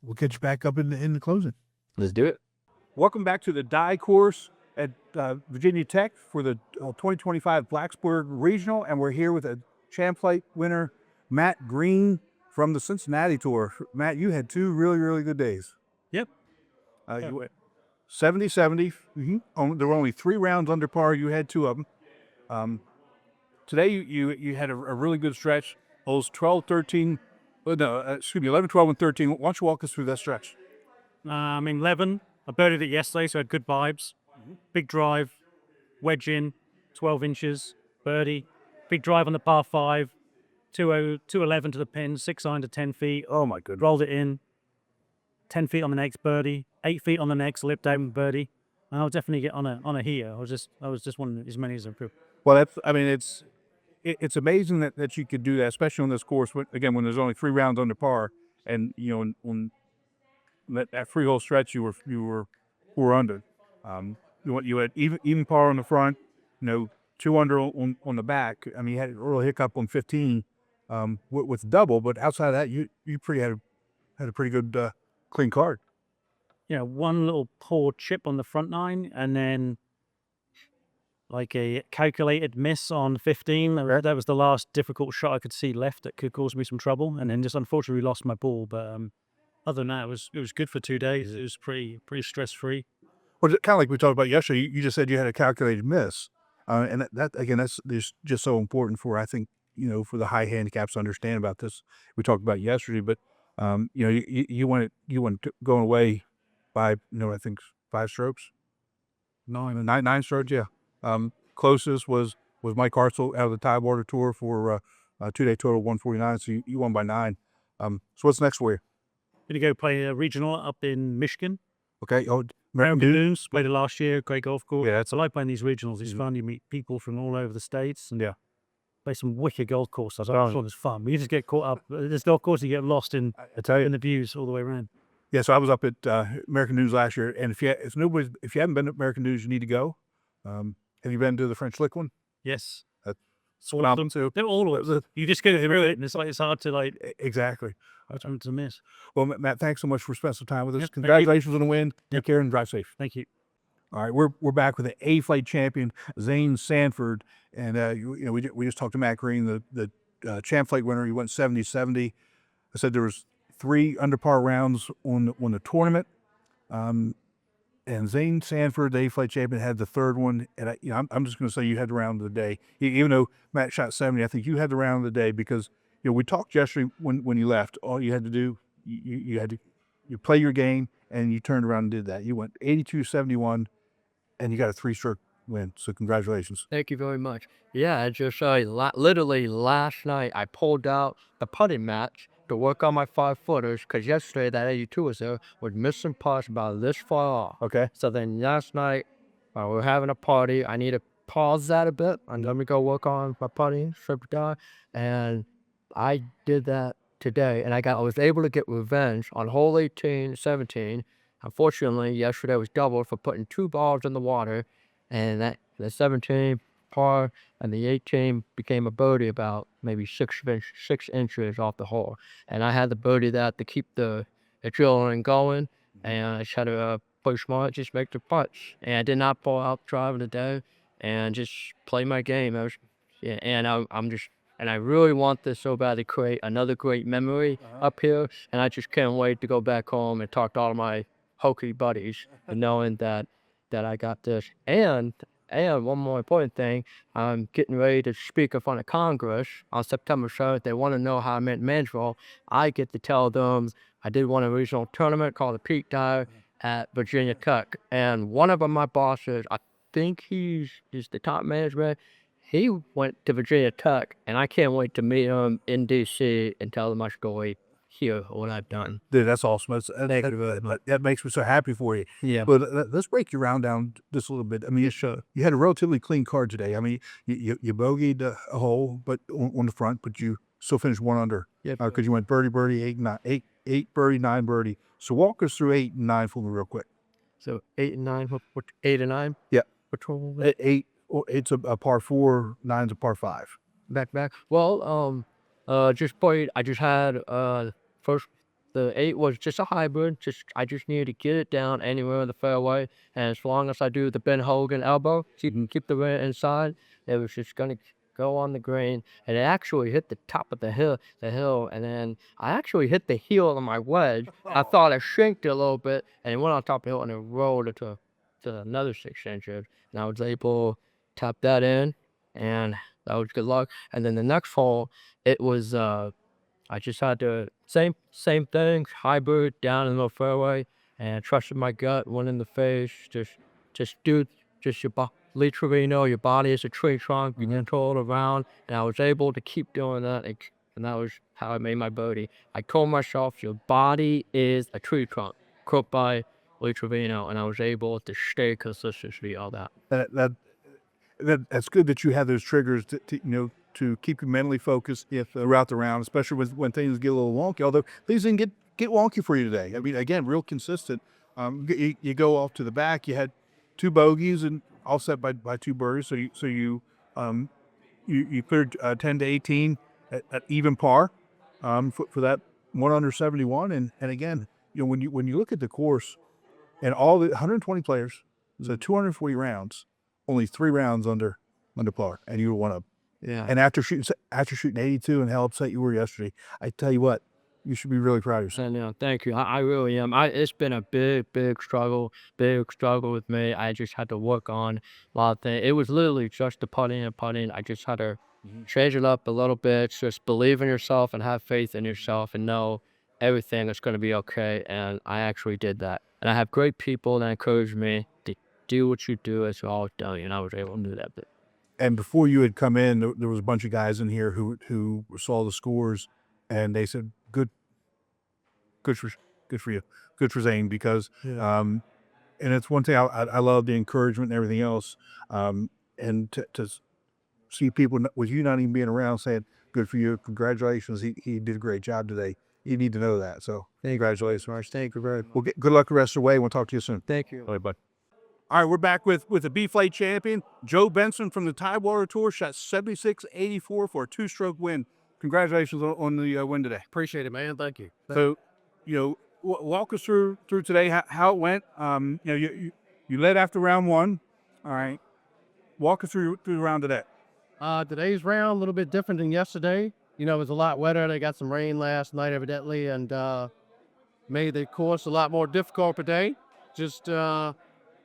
[SPEAKER 1] we'll catch you back up in the closing.
[SPEAKER 5] Let's do it.
[SPEAKER 1] Welcome back to the die course at Virginia Tech for the 2025 Blacksburg Regional, and we're here with a champ flight winner, Matt Green from the Cincinnati Tour. Matt, you had two really, really good days.
[SPEAKER 7] Yep.
[SPEAKER 1] You went 70-70. There were only 3 rounds under par. You had 2 of them. Today you had a really good stretch. Holes 12, 13. 11, 12, and 13. Why don't you walk us through that stretch?
[SPEAKER 7] In 11, I birdied it yesterday, so I had good vibes. Big drive, wedge in, 12 inches, birdie. Big drive on the par 5, 211 to the pin, 6 iron to 10 feet.
[SPEAKER 1] Oh my goodness.
[SPEAKER 7] Rolled it in, 10 feet on the next birdie, 8 feet on the next, lipped out and birdie. And I'll definitely get on a here. I was just wanting as many as I could.
[SPEAKER 1] Well, it's amazing that you could do that, especially on this course. Again, when there's only 3 rounds under par, and on that 3-hole stretch, you were 4 under. You had even par on the front, 2 under on the back. I mean, you had a real hiccup on 15 with double, but outside of that, you had a pretty good clean card.
[SPEAKER 7] One little poor chip on the front 9, and then like a calculated miss on 15. That was the last difficult shot I could see left that could cause me some trouble, and then just unfortunately lost my ball. But other than that, it was good for 2 days. It was pretty stress free.
[SPEAKER 1] Well, kind of like we talked about yesterday, you just said you had a calculated miss, and that again, that's just so important for, I think, for the high handicaps to understand about this. We talked about yesterday, but you went going away by I think 5 strokes, 9 strokes, yeah. Closest was Mike Hartzell out of the Tidewater Tour for a 2-day total of 149. So you won by 9. So what's next for you?
[SPEAKER 7] Gonna go play a regional up in Michigan.
[SPEAKER 1] Okay. Oh,
[SPEAKER 7] American Dunes, played it last year. Great golf course.
[SPEAKER 1] Yeah,
[SPEAKER 7] I like playing these regionals. It's fun. You meet people from all over the states. And
[SPEAKER 1] yeah.
[SPEAKER 7] Play some wicked golf courses. I thought it was fun. You just get caught up. This golf course, you get lost in the views all the way around.
[SPEAKER 1] Yeah. So I was up at American Dunes last year, and if you haven't been to American Dunes, you need to go. Have you been to the French Lick one?
[SPEAKER 7] Yes.
[SPEAKER 1] That's phenomenal too.
[SPEAKER 7] They're all of it. You just go through it, and it's hard to
[SPEAKER 1] Exactly.
[SPEAKER 7] to miss.
[SPEAKER 1] Well, Matt, thanks so much for spending some time with us.
[SPEAKER 7] Yep,
[SPEAKER 1] Congratulations on the win. Take care and drive safe.
[SPEAKER 7] Thank you.
[SPEAKER 1] All right, we're back with the A-Flight champion Zane Sanford, and we just talked to Matt Green, the champ flight winner. He went 70-70. I said there was 3 under par rounds on the tournament, and Zane Sanford, the A-Flight champion, had the 3rd one. And I'm just going to say you had the round of the day, even though Matt shot 70. I think you had the round of the day because we talked yesterday when you left. All you had to do, you play your game, and you turned around and did that. You went 82-71. And you got a 3-stroke win, so congratulations.
[SPEAKER 8] Thank you very much. Yeah, I just literally last night I pulled out the putting match to work on my 5-footers because yesterday that 82 was missing putts about this far off.
[SPEAKER 1] Okay.
[SPEAKER 8] So then last night we were having a party. I need to pause that a bit and let me go work on my putting, and I did that today, and I was able to get revenge on hole 18, 17. Unfortunately, yesterday was doubled for putting 2 balls in the water, and that the 17 par and the 18 became a birdie about maybe 6 inches off the hole. And I had the birdie that to keep the adrenaline going, and I just had to play smart, just make the putts. And I did not pull out driving today, and just play my game. And I really want this so bad to create another great memory up here, and I just can't wait to go back home and talk to all my hokey buddies, and knowing that I got this. And one more important thing, I'm getting ready to speak in front of Congress on September 7th. They want to know how I manage well. I get to tell them I did win a regional tournament called the Peak Dive at Virginia Tech, and one of my bosses, I think he's the top management. He went to Virginia Tech, and I can't wait to meet him in D.C. and tell him I should go hear what I've done.
[SPEAKER 1] Dude, that's awesome. That makes me so happy for you.
[SPEAKER 8] Yeah.
[SPEAKER 1] But let's break your round down just a little bit. I mean, you had a relatively clean card today. I mean, you bogeyed a hole, but on the front, but you still finished 1 under.
[SPEAKER 8] Yeah.
[SPEAKER 1] Because you went birdie, 8 birdie, 9 birdie. So walk us through 8 and 9 for me real quick.
[SPEAKER 8] So 8 and 9. What 8 and 9?
[SPEAKER 1] Yeah.
[SPEAKER 8] Which one?
[SPEAKER 1] 8. It's a par 4. 9's a par 5.
[SPEAKER 8] Back. Well, just played. I just had first. The 8 was just a hybrid. I just needed to get it down anywhere in the fairway, and as long as I do the Ben Hogan elbow, keep the wind inside, it was just gonna go on the green. And it actually hit the top of the hill, and then I actually hit the heel of my wedge. I thought I shanked it a little bit, and it went on top of the hill, and it rolled to another 6 inches, and I was able to tap that in, and that was good luck. And then the next hole, it was I just had to same thing, hybrid down in the fairway, and trusted my gut, went in the face, just your Lee Trevino, your body is a tree trunk, you control it around, and I was able to keep doing that and and that was how I made my birdie. I told myself, your body is a tree trunk, quote by Lee Trevino, and I was able to stay consistently all that.
[SPEAKER 1] That's good that you have those triggers to keep you mentally focused throughout the round, especially when things get a little wonky. Although things didn't get wonky for you today. I mean, again, real consistent. You go off to the back. You had 2 bogeys and offset by 2 birdies. So you cleared 10 to 18 at even par for that 1 under 71. And again, when you look at the course and all the 120 players, so 240 rounds, only 3 rounds under par, and you were one up.
[SPEAKER 8] Yeah.
[SPEAKER 1] And after shooting 82 and how upset you were yesterday, I tell you what, you should be really proud of yourself.
[SPEAKER 8] Yeah, thank you. I really am. It's been a big struggle with me. I just had to work on a lot of things. It was literally just the putting and putting. I just had to change it up a little bit. Just believe in yourself and have faith in yourself and know everything is going to be okay. And I actually did that. And I have great people that encourage me to do what you do as you always done. And I was able to do that.
[SPEAKER 1] And before you had come in, there was a bunch of guys in here who saw the scores, and they said, "Good for you, good for Zane," because and it's one thing I love the encouragement and everything else, and to see people with you not even being around saying, "Good for you, congratulations, he did a great job today." You need to know that. So congratulations, Marsh. Thank you very much. Well, good luck the rest of the way. We'll talk to you soon.
[SPEAKER 8] Thank you.
[SPEAKER 1] All right, bud. All right, we're back with the B-Flight champion, Joe Benson from the Tidewater Tour, shot 76-84 for a 2-stroke win. Congratulations on the win today.
[SPEAKER 9] Appreciate it, man. Thank you.
[SPEAKER 1] So, walk us through today how it went. You led after round 1. All right, walk us through the round today.
[SPEAKER 9] Today's round a little bit different than yesterday. It was a lot wetter. They got some rain last night, evidently, and made the course a lot more difficult today. Just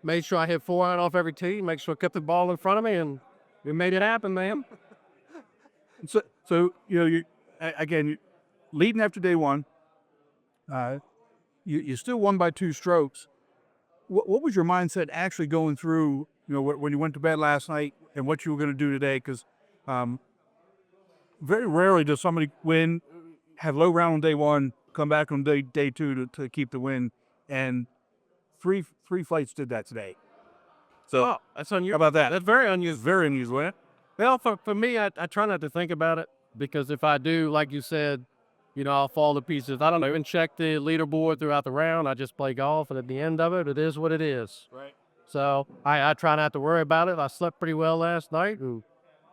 [SPEAKER 9] made sure I hit 4 iron off every tee, make sure I kept the ball in front of me, and we made it happen, man.
[SPEAKER 1] So you again, leading after day 1, you still won by 2 strokes. What was your mindset actually going through, when you went to bed last night and what you were going to do today? Because very rarely does somebody win, have low round on day 1, come back on day 2 to keep the win, and three flights did that today. So
[SPEAKER 9] that's unusual.
[SPEAKER 1] How about that?
[SPEAKER 9] That's very unusual.
[SPEAKER 1] Very unusual, isn't it?
[SPEAKER 9] Well, for me, I try not to think about it, because if I do, like you said, I'll fall to pieces. I don't even check the leaderboard throughout the round. I just play golf, and at the end of it, it is what it is.
[SPEAKER 1] Right.
[SPEAKER 9] So I try not to worry about it. I slept pretty well last night and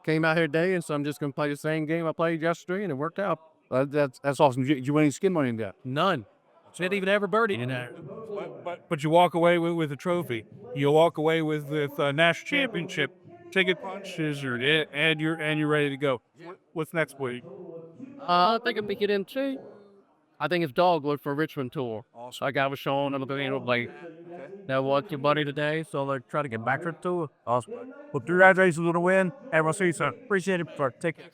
[SPEAKER 9] came out here today, and so I'm just going to play the same game I played yesterday, and it worked out.
[SPEAKER 1] That's awesome. Did you win any skin money in that?
[SPEAKER 9] None. Didn't even have a birdie in there.
[SPEAKER 1] But you walk away with a trophy. You walk away with national championship ticket punches, and you're ready to go. What's next for you?
[SPEAKER 9] I think I'm get into. I think it's dogwood for Richmond Tour.
[SPEAKER 1] Awesome.
[SPEAKER 9] Like I was showing them, like that was your buddy today, so they're trying to get back to the tour.
[SPEAKER 1] Awesome. Well, congratulations on the win, and we'll see you soon. Appreciate it for taking.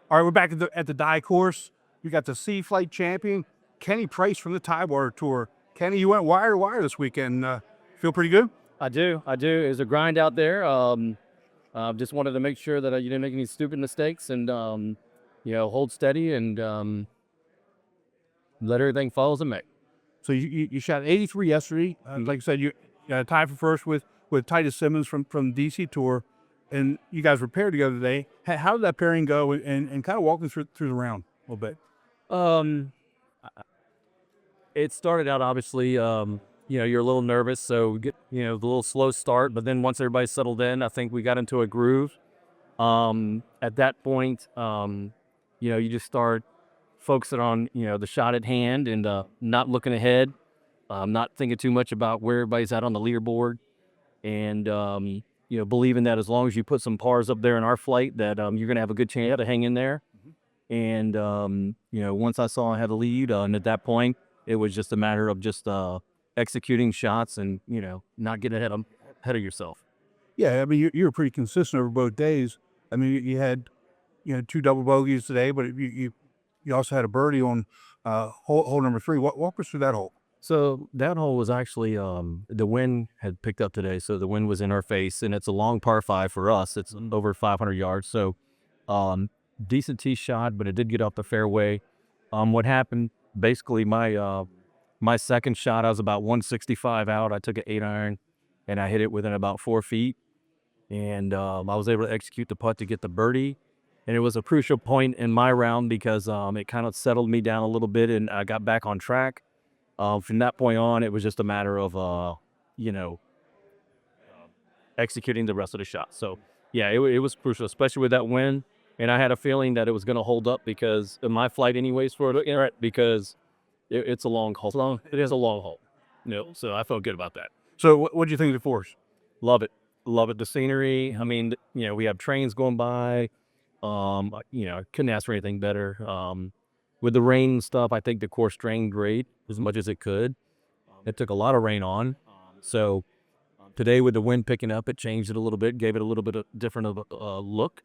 [SPEAKER 1] All right, we're back at the die course. We got the C-Flight champion, Kenny Price from the Tidewater Tour. Kenny, you went wire to wire this weekend. Feel pretty good?
[SPEAKER 10] I do. It was a grind out there. Just wanted to make sure that you didn't make any stupid mistakes and, hold steady and let everything fall as it may.
[SPEAKER 1] So you shot 83 yesterday. Like I said, you tied for first with Titus Simmons from DC Tour, and you guys were paired together today. How did that pairing go? And kind of walk me through the round a little bit.
[SPEAKER 10] It started out obviously, you're a little nervous, so get the little slow start. But then once everybody settled in, I think we got into a groove. At that point, you just start focusing on the shot at hand and not looking ahead, not thinking too much about where everybody's at on the leaderboard, and believing that as long as you put some pars up there in our flight, that you're gonna have a good chance to hang in there. And once I saw I had a lead, and at that point, it was just a matter of just executing shots and not getting ahead of yourself.
[SPEAKER 1] Yeah, I mean you were pretty consistent over both days. I mean you had 2 double bogeys today, but you also had a birdie on hole number 3. Walk us through that hole.
[SPEAKER 10] So that hole was actually the wind had picked up today, so the wind was in our face, and it's a long par 5 for us. It's over 500 yards. So decent tee shot, but it did get off the fairway. What happened? Basically, my second shot, I was about 165 out. I took an 8-iron, and I hit it within about 4 feet. And I was able to execute the putt to get the birdie. And it was a crucial point in my round because it kind of settled me down a little bit, and I got back on track. From that point on, it was just a matter of, executing the rest of the shot. So, yeah, it was crucial, especially with that win. And I had a feeling that it was going to hold up because of my flight anyways for it, because it's a long haul. It is a long haul. So I felt good about that.
[SPEAKER 1] So what do you think of the course?
[SPEAKER 10] Love it. Love it. The scenery. I mean, we have trains going by. I couldn't ask for anything better. With the rain and stuff, I think the course drained great as much as it could. It took a lot of rain on. So today with the wind picking up, it changed it a little bit, gave it a little bit of different of a look.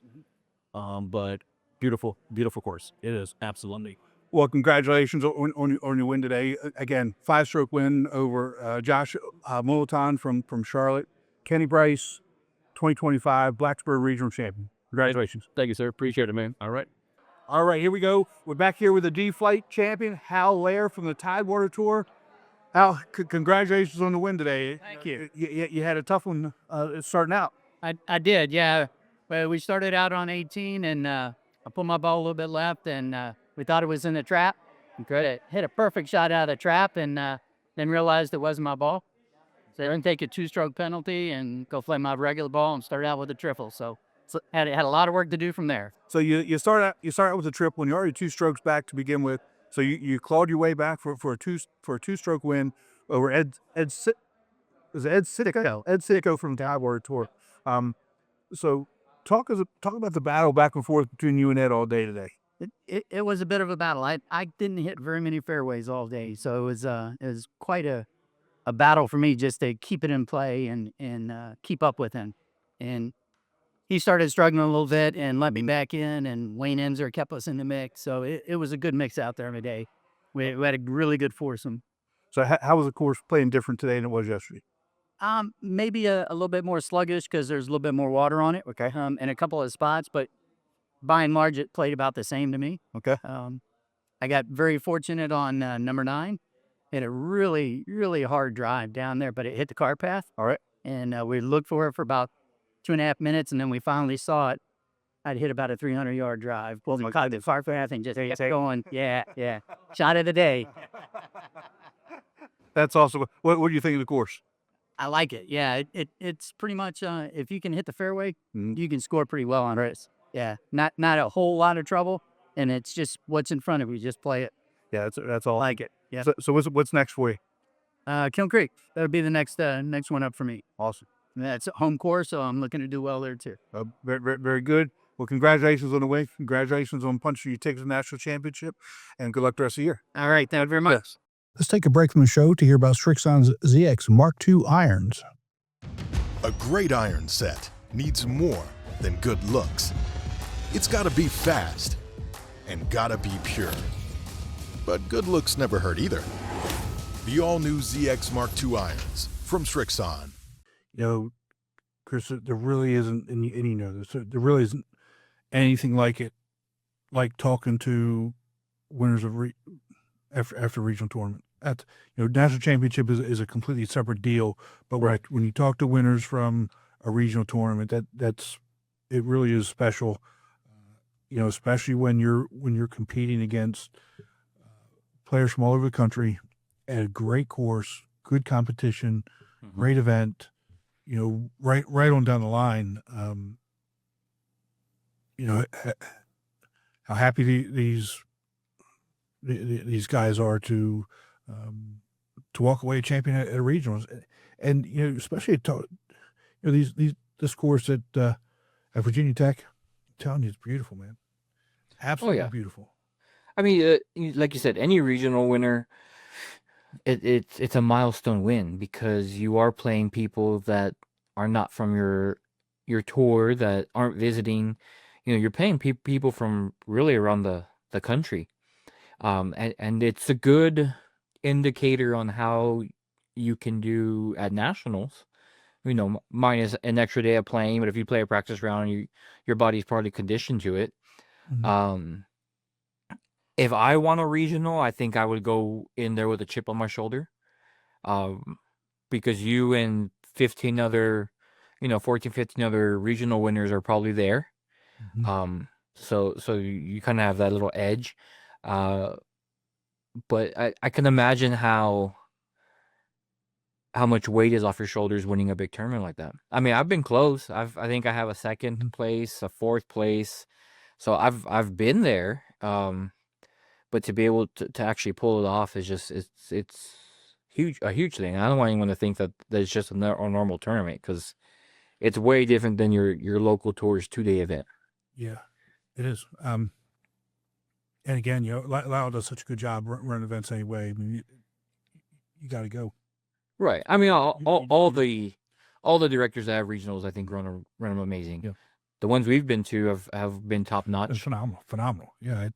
[SPEAKER 10] But beautiful, beautiful course. It is, absolutely.
[SPEAKER 1] Well, congratulations on your win today. Again, 5-stroke win over Josh Moliton from Charlotte. Kenny Bryce, 2025 Blacksburg Regional Champion. Congratulations.
[SPEAKER 10] Thank you, sir. Appreciate it, man. All right.
[SPEAKER 1] All right, here we go. We're back here with the D-Flight champion, Hal Lair from the Tidewater Tour. Hal, congratulations on the win today.
[SPEAKER 11] Thank you.
[SPEAKER 1] You had a tough one starting out.
[SPEAKER 11] I did, yeah. Well, we started out on 18, and I put my ball a little bit left, and we thought it was in the trap. Hit a perfect shot out of the trap, and then realized it wasn't my ball. So I didn't take a 2-stroke penalty and go play my regular ball and start out with a triple. So had a lot of work to do from there.
[SPEAKER 1] So you start out with a triple, and you're already 2 strokes back to begin with. So you clawed your way back for a 2-stroke win over Ed Sittico from the Tidewater Tour. So talk about the battle back and forth between you and Ed all day today.
[SPEAKER 11] It was a bit of a battle. I didn't hit very many fairways all day, so it was quite a battle for me just to keep it in play and keep up with him. And he started struggling a little bit and let me back in, and Wayne Emser kept us in the mix. So it was a good mix out there today. We had a really good foursome.
[SPEAKER 1] So how was the course playing different today than it was yesterday?
[SPEAKER 11] Maybe a little bit more sluggish because there's a little bit more water on it.
[SPEAKER 1] Okay.
[SPEAKER 11] In a couple of spots, but by and large, it played about the same to me.
[SPEAKER 1] Okay.
[SPEAKER 11] I got very fortunate on number 9. Hit a really, really hard drive down there, but it hit the car path.
[SPEAKER 1] All right.
[SPEAKER 11] And we looked for it for about 2.5 minutes, and then we finally saw it. I'd hit about a 300-yard drive. Well, the car path and just kept going. Yeah. Shot of the day.
[SPEAKER 1] That's awesome. What do you think of the course?
[SPEAKER 11] I like it. Yeah, it's pretty much if you can hit the fairway, you can score pretty well on it. Yeah, not a whole lot of trouble, and it's just what's in front of you. Just play it.
[SPEAKER 1] Yeah, that's all.
[SPEAKER 11] I like it. Yeah.
[SPEAKER 1] So what's next for you?
[SPEAKER 11] Kiln Creek. That'll be the next one up for me.
[SPEAKER 1] Awesome.
[SPEAKER 11] That's a home course, so I'm looking to do well there too.
[SPEAKER 1] Very, very, very good. Well, congratulations on the win. Congratulations on punching your ticket to the national championship, and good luck the rest of the year.
[SPEAKER 11] All right, thank you very much.
[SPEAKER 1] Yes. Let's take a break from the show to hear about Strixon's ZX Mark II irons.
[SPEAKER 6] A great iron set needs more than good looks. It's gotta be fast and gotta be pure. But good looks never hurt either. The all-new ZX Mark II irons from Strixon.
[SPEAKER 1] Chris, there really isn't, and you know this, there really isn't anything like it, like talking to winners of after regional tournament. National championship is a completely separate deal, but when you talk to winners from a regional tournament, it really is special. Especially when you're competing against players from all over the country at a great course, good competition, great event. Right on down the line. How happy these guys are to walk away a champion at a regional, and especially this course at Virginia Tech. I'm telling you, it's beautiful, man. Absolutely beautiful.
[SPEAKER 5] I mean, like you said, any regional winner, it's a milestone win because you are playing people that are not from your tour, that aren't visiting. You're playing people from really around the country, and it's a good indicator on how you can do at nationals. Minus an extra day of playing, but if you play a practice round, your body's probably conditioned to it. Um, if I won a regional, I think I would go in there with a chip on my shoulder. Because you and 15 other, 14, 15 other regional winners are probably there. So you kind of have that little edge. But I can imagine how much weight is off your shoulders winning a big tournament like that. I mean, I've been close. I think I have a second place, a fourth place. So I've been there. But to be able to actually pull it off is just it's huge, a huge thing. I don't want anyone to think that it's just a normal tournament, because it's way different than your local tour's 2-day event.
[SPEAKER 1] Yeah, it is. And again, Lyle does such a good job running events anyway. I mean, you got to go.
[SPEAKER 5] Right. I mean, all the directors that have regionals, I think, run them amazing.
[SPEAKER 1] Yeah.
[SPEAKER 5] The ones we've been to have been top notch.
[SPEAKER 1] It's phenomenal. Yeah,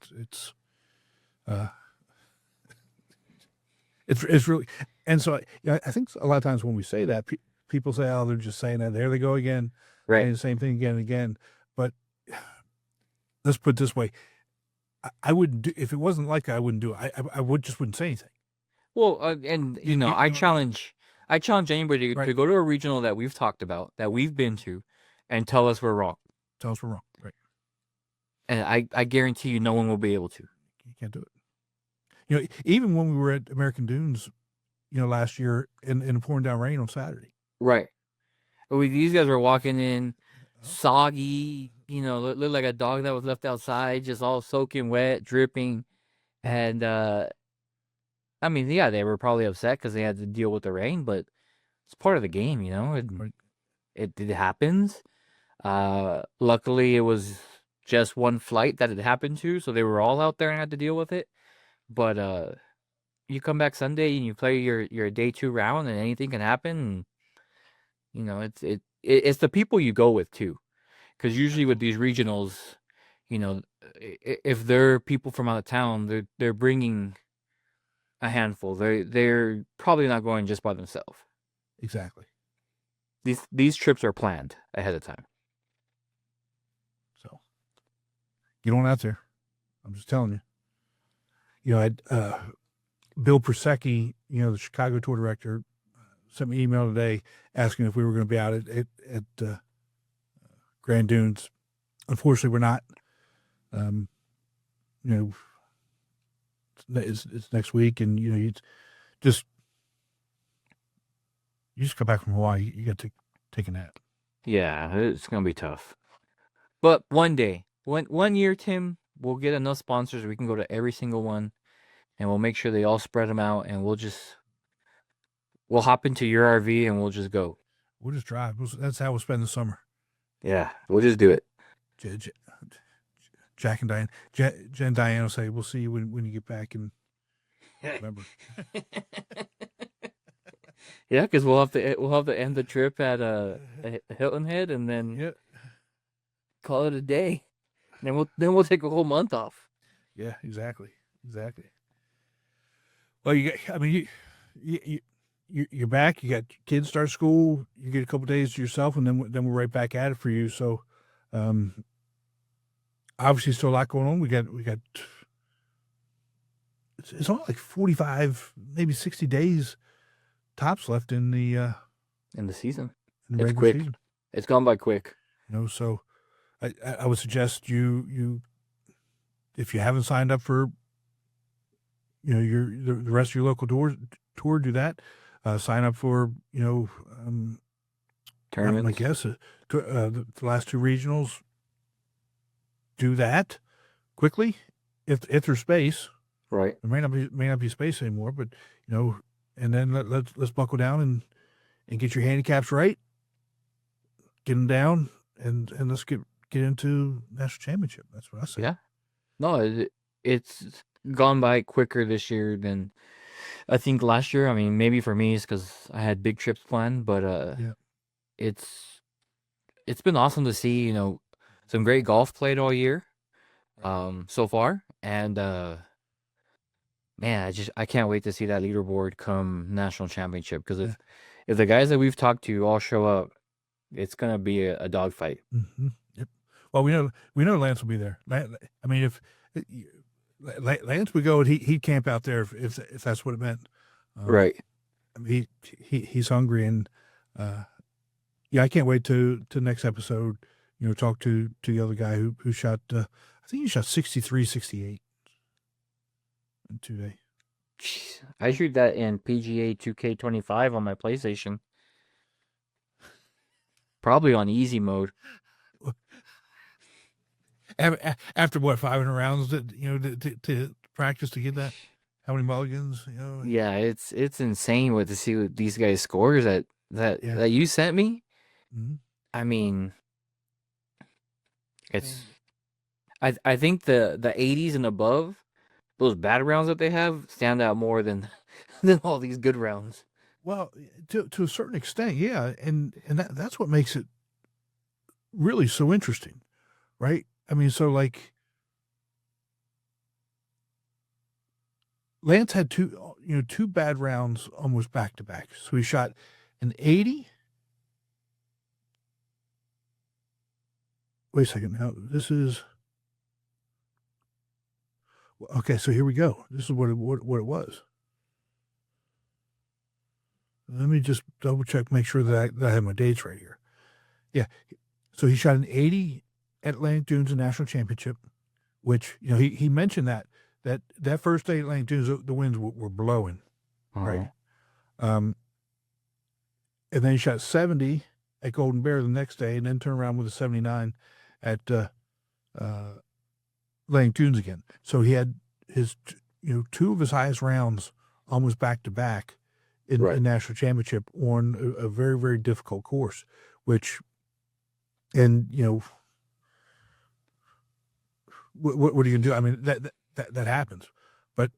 [SPEAKER 1] it's really, and so I think a lot of times when we say that, people say, "Oh, they're just saying that." There they go again,
[SPEAKER 5] right?
[SPEAKER 1] Saying the same thing again and again. But let's put it this way: I wouldn't do, if it wasn't like that, I wouldn't do it. I wouldn't say anything.
[SPEAKER 5] Well, and I challenge anybody to go to a regional that we've talked about, that we've been to, and tell us we're wrong.
[SPEAKER 1] Tell us we're wrong, right?
[SPEAKER 5] And I guarantee you, no one will be able to.
[SPEAKER 1] You can't do it. Even when we were at American Dunes, last year in pouring down rain on Saturday.
[SPEAKER 5] Right. These guys were walking in soggy, looked like a dog that was left outside, just all soaking wet, dripping. And, I mean, yeah, they were probably upset because they had to deal with the rain, but it's part of the game, It happens. Luckily, it was just one flight that it happened to, so they were all out there and had to deal with it. But you come back Sunday and you play your day 2 round, and anything can happen. And, it's the people you go with too, because usually with these regionals, if they're people from out of town, they're bringing a handful. They're probably not going just by themselves.
[SPEAKER 1] Exactly.
[SPEAKER 5] These trips are planned ahead of time.
[SPEAKER 1] So get on out there. I'm just telling you. Bill Persecki, the Chicago tour director, sent me an email today asking if we were going to be out at Grand Dunes. Unfortunately, we're not. It's next week, and you just come back from Hawaii. You got to take a nap.
[SPEAKER 5] Yeah, it's gonna be tough. But one day, one year, Tim, we'll get enough sponsors. We can go to every single one, and we'll make sure they all spread them out, and we'll hop into your RV and we'll just go.
[SPEAKER 1] We'll just drive. That's how we'll spend the summer.
[SPEAKER 5] Yeah, we'll just do it.
[SPEAKER 1] Jack and Diane, Jen and Diane will say, "We'll see you when you get back in November."
[SPEAKER 5] Yeah, because we'll have to end the trip at Hilton Head, and then call it a day. And then we'll take a whole month off.
[SPEAKER 1] Yeah, exactly. Well, you're back. You got kids start school. You get a couple days to yourself, and then we're right back at it for you. So, obviously, still a lot going on. We got. It's only like 45, maybe 60 days tops left in the
[SPEAKER 5] season.
[SPEAKER 1] It's quick. Season.
[SPEAKER 5] It's gone by quick.
[SPEAKER 1] So I would suggest you if you haven't signed up for the rest of your local tour, do that. Sign up for
[SPEAKER 5] tournaments.
[SPEAKER 1] I guess the last 2 regionals. Do that quickly if there's space.
[SPEAKER 5] Right.
[SPEAKER 1] There may not be space anymore, but and then let's buckle down and get your handicaps right. Get them down and let's get into national championship. That's what I say.
[SPEAKER 5] Yeah. No, it's gone by quicker this year than I think last year. I mean, maybe for me it's because I had big trips planned, but it's been awesome to see some great golf played all year, so far, and man, I can't wait to see that leaderboard come national championship, because if the guys that we've talked to all show up, it's gonna be a dogfight.
[SPEAKER 1] Mm-hmm. Yep. Well, we know Lance will be there. I mean, if Lance would go, and he'd camp out there if that's what it meant.
[SPEAKER 5] Right.
[SPEAKER 1] I mean, he's hungry, and I can't wait to next episode. Talk to the other guy who shot. I think he shot 63, 68 in 2 days.
[SPEAKER 5] Jeez, I shoot that in PGA 2K25 on my PlayStation. Probably on easy mode.
[SPEAKER 1] After what, 500 rounds to practice to get that? How many mulligans?
[SPEAKER 5] Yeah, it's insane to see what these guys scores that you sent me.
[SPEAKER 1] Mhm.
[SPEAKER 5] I mean, I think the 80s and above, those bad rounds that they have stand out more than all these good rounds.
[SPEAKER 1] Well, to a certain extent, yeah, and that's what makes it really so interesting, right? I mean, so like Lance had two bad rounds almost back to back. So he shot an 80. Wait a second. Now this is okay. So here we go. This is what it was. Let me just double check, make sure that I have my dates right here. Yeah. So he shot an 80 at Atlantic Dunes, the national championship, which, he mentioned that first day at Atlantic Dunes, the winds were blowing. Right. And then he shot 70 at Golden Bear the next day, and then turned around with a 79 at Atlantic Dunes again. So he had his, two of his highest rounds almost back to back in national championship on a very, very difficult course, which, and what are you gonna do? I mean, that happens, but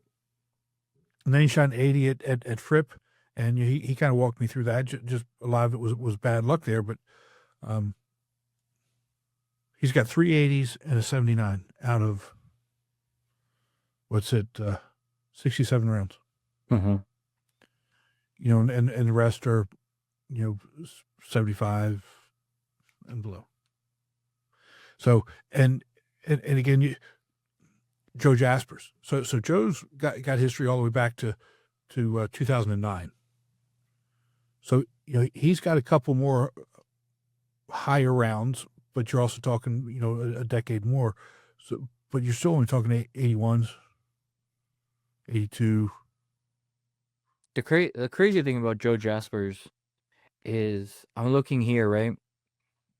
[SPEAKER 1] and then he shot an 80 at Fripp, and he kind of walked me through that. Just a lot of it was bad luck there, but he's got 3 80s and a 79 out of 67 rounds.
[SPEAKER 5] Mm-hmm.
[SPEAKER 1] And the rest are, 75 and below. So, and again, Joe Jaspers. So Joe's got history all the way back to 2009. So, he's got a couple more higher rounds, but you're also talking, a decade more. So, but you're still only talking 81s, 82.
[SPEAKER 5] The crazy thing about Joe Jaspers is I'm looking here, right?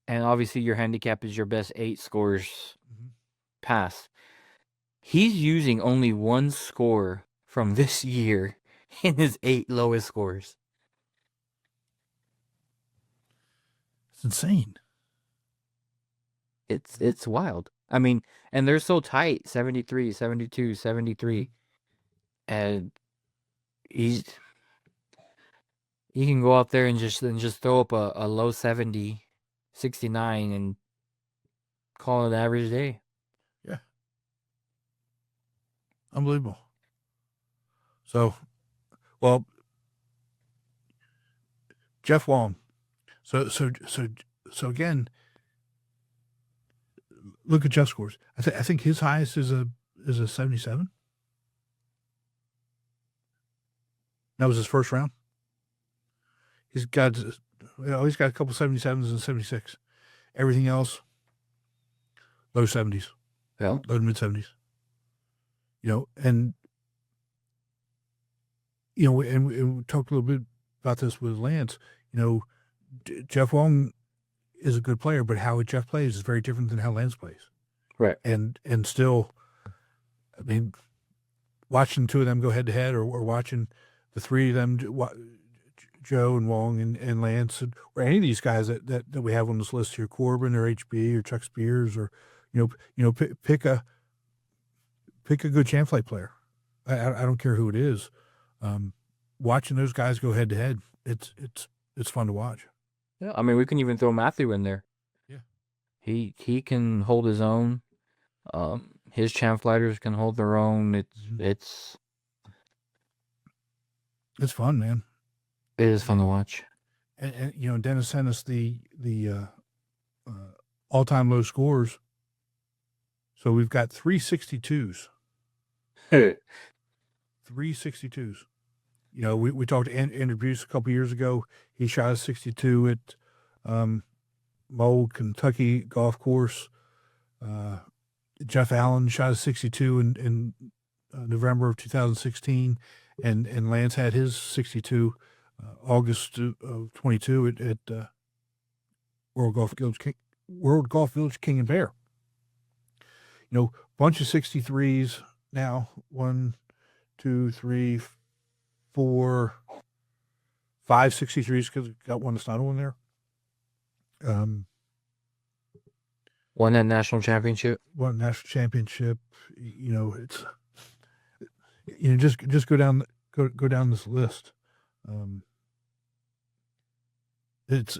[SPEAKER 5] And obviously your handicap is your best 8 scores past. He's using only 1 score from this year in his 8 lowest scores.
[SPEAKER 1] It's insane.
[SPEAKER 5] It's wild. I mean, and they're so tight, 73, 72, 73. And he can go out there and just throw up a low 70, 69 and call it an average day.
[SPEAKER 1] Yeah. Unbelievable. So, well, Jeff Wong. So again, look at Jeff's scores. I think his highest is a 77. That was his first round. He's got a couple 77s and 76. Everything else, low 70s.
[SPEAKER 5] Yeah.
[SPEAKER 1] Low to mid 70s. And we talked a little bit about this with Lance. Jeff Wong is a good player, but how Jeff plays is very different than how Lance plays.
[SPEAKER 5] Right.
[SPEAKER 1] And still, I mean, watching 2 of them go head to head, or watching the 3 of them, Joe and Wong and Lance, or any of these guys that we have on this list here, Corbin or HB or Chuck Spears, or pick a good champ flight player. I don't care who it is. Watching those guys go head to head, it's fun to watch.
[SPEAKER 5] Yeah, I mean, we can even throw Matthew in there.
[SPEAKER 1] Yeah.
[SPEAKER 5] He can hold his own. His champ fighters can hold their own. It's
[SPEAKER 1] fun, man.
[SPEAKER 5] It is fun to watch.
[SPEAKER 1] And Dennis sent us the all-time low scores So we've got 362s. 362s. You know, we talked to Andrew Bruce a couple years ago. He shot a 62 at Mold, Kentucky golf course. Jeff Allen shot a 62 in November of 2016, and Lance had his 62 August of 22 at World Golf Village King and Bear. You know, bunch of 63s now. 1, 2, 3, 4, 5 63s because we got one that's not on there.
[SPEAKER 5] Won that national championship.
[SPEAKER 1] Won national championship. You know, it's just go down this list. It's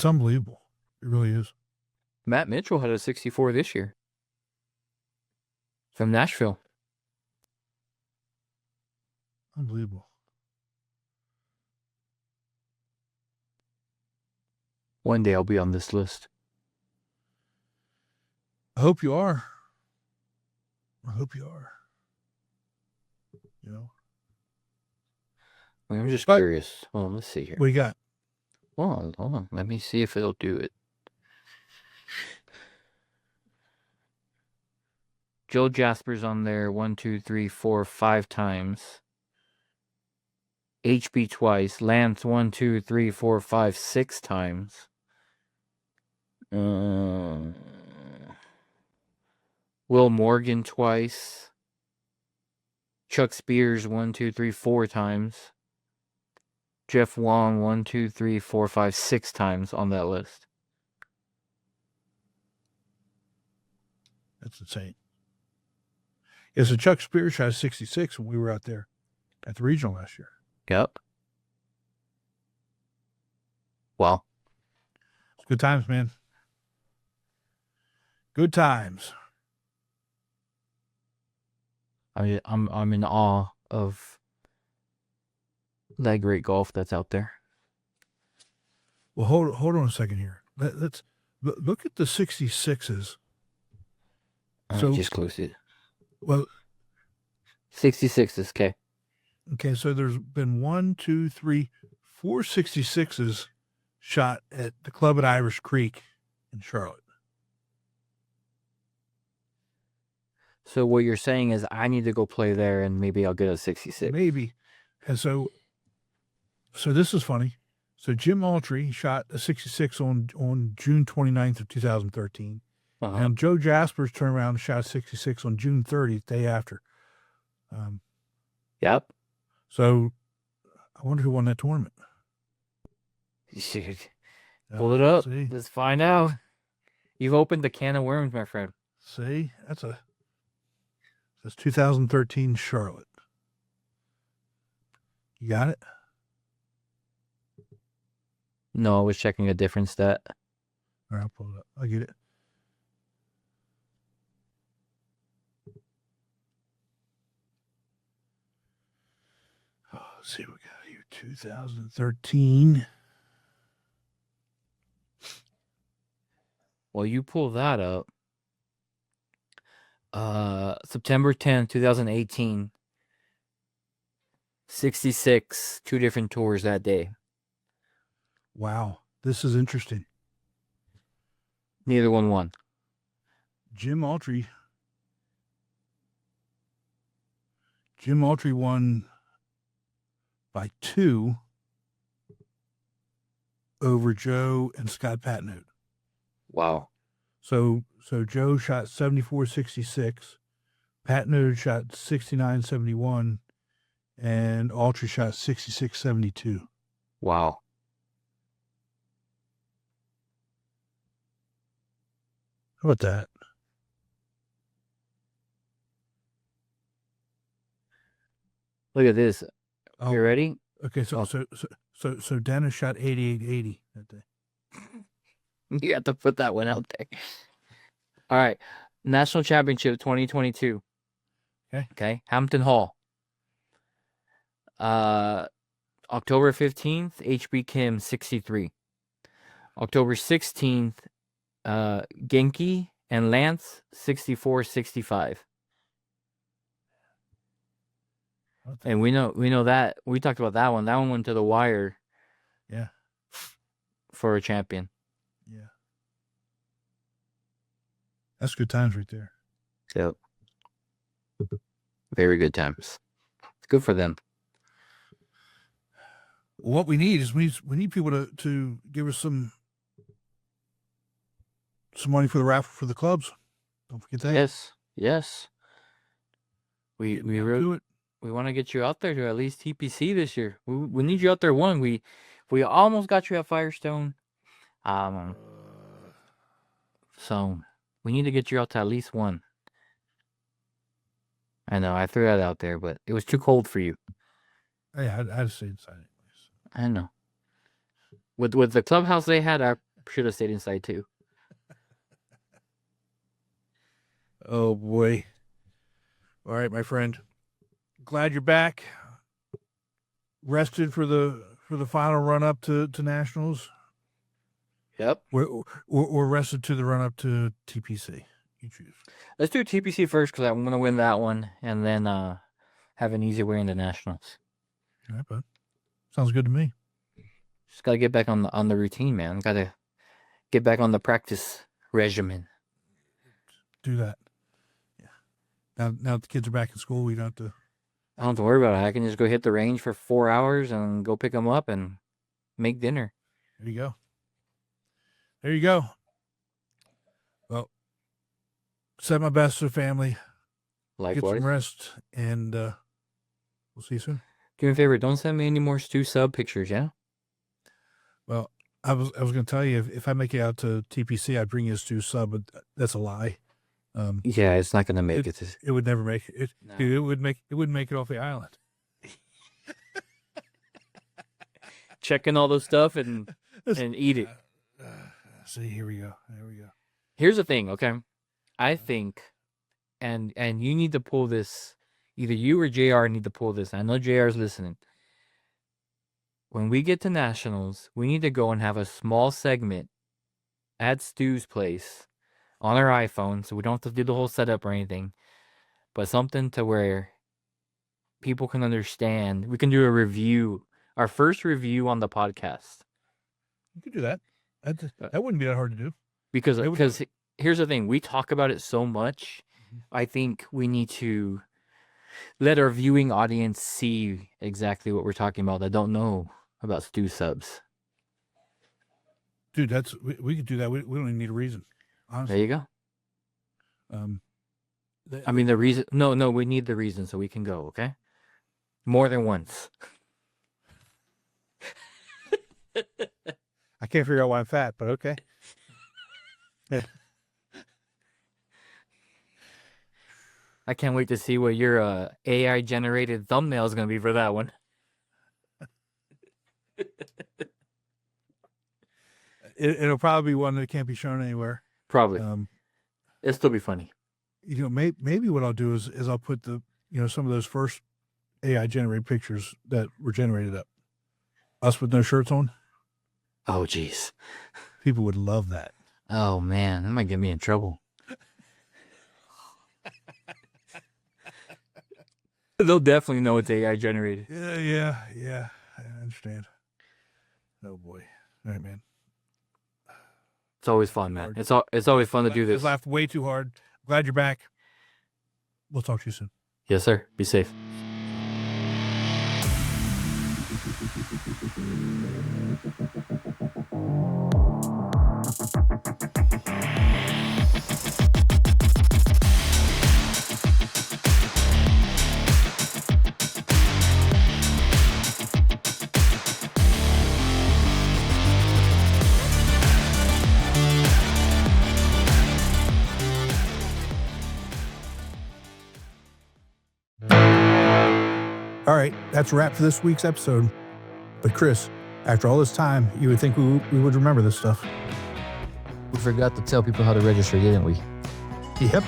[SPEAKER 1] unbelievable. It really is.
[SPEAKER 5] Matt Mitchell had a 64 this year from Nashville.
[SPEAKER 1] Unbelievable.
[SPEAKER 5] One day I'll be on this list.
[SPEAKER 1] I hope you are. I hope you are. You know.
[SPEAKER 5] I mean, I'm just curious. Hold on, let's see here.
[SPEAKER 1] What you got?
[SPEAKER 5] Hold on. Let me see if it'll do it. Joe Jaspers on there 1, 2, 3, 4, 5 times. HB twice. Lance 1, 2, 3, 4, 5, 6 times. Will Morgan twice. Chuck Spears 1, 2, 3, 4 times. Jeff Wong 1, 2, 3, 4, 5, 6 times on that list.
[SPEAKER 1] That's insane. Yeah, so Chuck Spears shot 66 when we were out there at the regional last year.
[SPEAKER 5] Yep. Wow.
[SPEAKER 1] It's good times, man. Good times.
[SPEAKER 5] I'm in awe of that great golf that's out there.
[SPEAKER 1] Well, hold on a second here. Let's look at the 66s.
[SPEAKER 5] So just close it.
[SPEAKER 1] Well,
[SPEAKER 5] 66s, okay.
[SPEAKER 1] Okay, so there's been 1, 2, 3, 4 66s shot at the club at Irish Creek in Charlotte.
[SPEAKER 5] So what you're saying is I need to go play there and maybe I'll get a 66.
[SPEAKER 1] Maybe. And so this is funny. So Jim Autry shot a 66 on June 29th of 2013.
[SPEAKER 5] Uh-huh.
[SPEAKER 1] And Joe Jaspers turned around and shot 66 on June 30th, day after.
[SPEAKER 5] Yep.
[SPEAKER 1] So I wonder who won that tournament.
[SPEAKER 5] Pull it up.
[SPEAKER 1] See?
[SPEAKER 5] Let's find out. You've opened the can of worms, my friend.
[SPEAKER 1] See, that's 2013 Charlotte. You got it?
[SPEAKER 5] No, I was checking a different stat.
[SPEAKER 1] All right, I'll pull it up. I'll get it. Oh, let's see what we got here. 2013.
[SPEAKER 5] Well, you pull that up. September 10th, 2018. 66, 2 different tours that day.
[SPEAKER 1] Wow, this is interesting.
[SPEAKER 5] Neither one won.
[SPEAKER 1] Jim Autry won by 2 over Joe and Scott Patnode.
[SPEAKER 5] Wow.
[SPEAKER 1] So Joe shot 74-66, Patnode shot 69-71, and Autry shot 66-72.
[SPEAKER 5] Wow.
[SPEAKER 1] How about that?
[SPEAKER 5] Look at this.
[SPEAKER 1] Oh,
[SPEAKER 5] You ready?
[SPEAKER 1] okay, so Dennis shot 88-80 that day.
[SPEAKER 5] You have to put that one out there. All right. National Championship 2022. Okay. Hampton Hall. October 15th, HB Kim 63. October 16th, Genki and Lance 6465. And we know that we talked about that one. That one went to the wire.
[SPEAKER 1] Yeah.
[SPEAKER 5] For a champion.
[SPEAKER 1] Yeah. That's good times right there.
[SPEAKER 5] Yep. Very good times. It's good for them.
[SPEAKER 1] What we need is we need people to give us some money for the raffle for the clubs. Don't forget that.
[SPEAKER 5] Yes. We
[SPEAKER 1] do it.
[SPEAKER 5] We want to get you out there to at least TPC this year. We need you out there. We almost got you at Firestone. So we need to get you out to at least one. I know I threw that out there, but it was too cold for you.
[SPEAKER 1] Yeah, I'd stay inside anyways.
[SPEAKER 5] I know. With the clubhouse they had, I should have stayed inside too.
[SPEAKER 1] Oh boy. All right, my friend. Glad you're back. Rested for the final run up to nationals.
[SPEAKER 5] Yep.
[SPEAKER 1] We're rested to the run up to TPC. You choose.
[SPEAKER 5] Let's do TPC first because I'm gonna win that one, and then have an easy way into nationals.
[SPEAKER 1] All right, bud. Sounds good to me.
[SPEAKER 5] Just gotta get back on the routine, man. Gotta get back on the practice regimen.
[SPEAKER 1] Do that. Yeah. Now the kids are back in school. We don't have to.
[SPEAKER 5] I don't have to worry about it. I can just go hit the range for 4 hours and go pick them up and make dinner.
[SPEAKER 1] There you go. There you go. Well, send my best to the family.
[SPEAKER 5] Likewise.
[SPEAKER 1] Get some rest, and we'll see you soon.
[SPEAKER 5] Do me a favor. Don't send me any more Stu Sub pictures, yeah?
[SPEAKER 1] Well, I was going to tell you if I make it out to TPC, I'd bring you a Stu Sub, but that's a lie.
[SPEAKER 5] Yeah, it's not going to make it.
[SPEAKER 1] It would never make it.
[SPEAKER 5] No.
[SPEAKER 1] Dude, it wouldn't make it off the island.
[SPEAKER 5] Checking all those stuff and eat it.
[SPEAKER 1] See, here we go. There we go.
[SPEAKER 5] Here's the thing, okay? I think, and you need to pull this. Either you or JR need to pull this. I know JR is listening. When we get to nationals, we need to go and have a small segment at Stu's place on our iPhone, so we don't have to do the whole setup or anything, but something to where people can understand. We can do a review, our first review on the podcast.
[SPEAKER 1] You could do that. That wouldn't be that hard to do.
[SPEAKER 5] Because here's the thing, we talk about it so much. I think we need to let our viewing audience see exactly what we're talking about that don't know about Stu Subs.
[SPEAKER 1] Dude, we could do that. We don't even need a reason. Honestly.
[SPEAKER 5] There you go. I mean, the reason. No, we need the reason so we can go. Okay, more than once.
[SPEAKER 1] I can't figure out why I'm fat, but okay.
[SPEAKER 5] I can't wait to see what your AI generated thumbnail is going to be for that one.
[SPEAKER 1] It'll probably be one that can't be shown anywhere.
[SPEAKER 5] Probably. It'll still be funny.
[SPEAKER 1] Maybe what I'll do is I'll put some of those first AI generated pictures that were generated up. Us with no shirts on.
[SPEAKER 5] Oh, geez.
[SPEAKER 1] People would love that.
[SPEAKER 5] Oh, man. That might get me in trouble. They'll definitely know it's AI generated.
[SPEAKER 1] Yeah. I understand. Oh, boy. All right, man.
[SPEAKER 5] It's always fun, man. It's always fun to do this.
[SPEAKER 1] I laughed way too hard. Glad you're back. We'll talk to you soon.
[SPEAKER 5] Yes, sir. Be safe.
[SPEAKER 1] All right, that's a wrap for this week's episode. But Chris, after all this time, you would think we would remember this stuff.
[SPEAKER 2] We forgot to tell people how to register, didn't we?
[SPEAKER 1] Yep.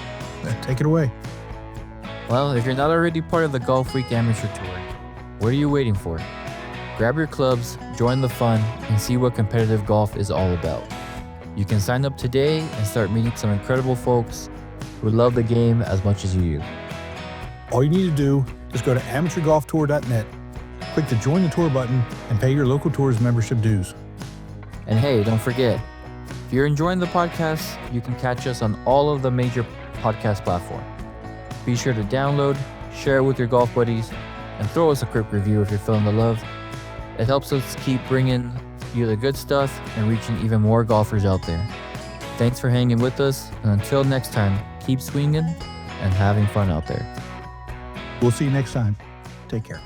[SPEAKER 1] Take it away.
[SPEAKER 2] Well, if you're not already part of the Golfweek Amateur Tour, what are you waiting for? Grab your clubs, join the fun, and see what competitive golf is all about. You can sign up today and start meeting some incredible folks who love the game as much as you do.
[SPEAKER 1] All you need to do is go to amateurgolftour.net, click the Join the Tour button, and pay your local tour's membership dues.
[SPEAKER 2] And hey, don't forget, if you're enjoying the podcast, you can catch us on all of the major podcast platforms. Be sure to download, share it with your golf buddies, and throw us a quick review if you're feeling the love. It helps us keep bringing you the good stuff and reaching even more golfers out there. Thanks for hanging with us, and until next time, keep swinging and having fun out there.
[SPEAKER 1] We'll see you next time. Take care.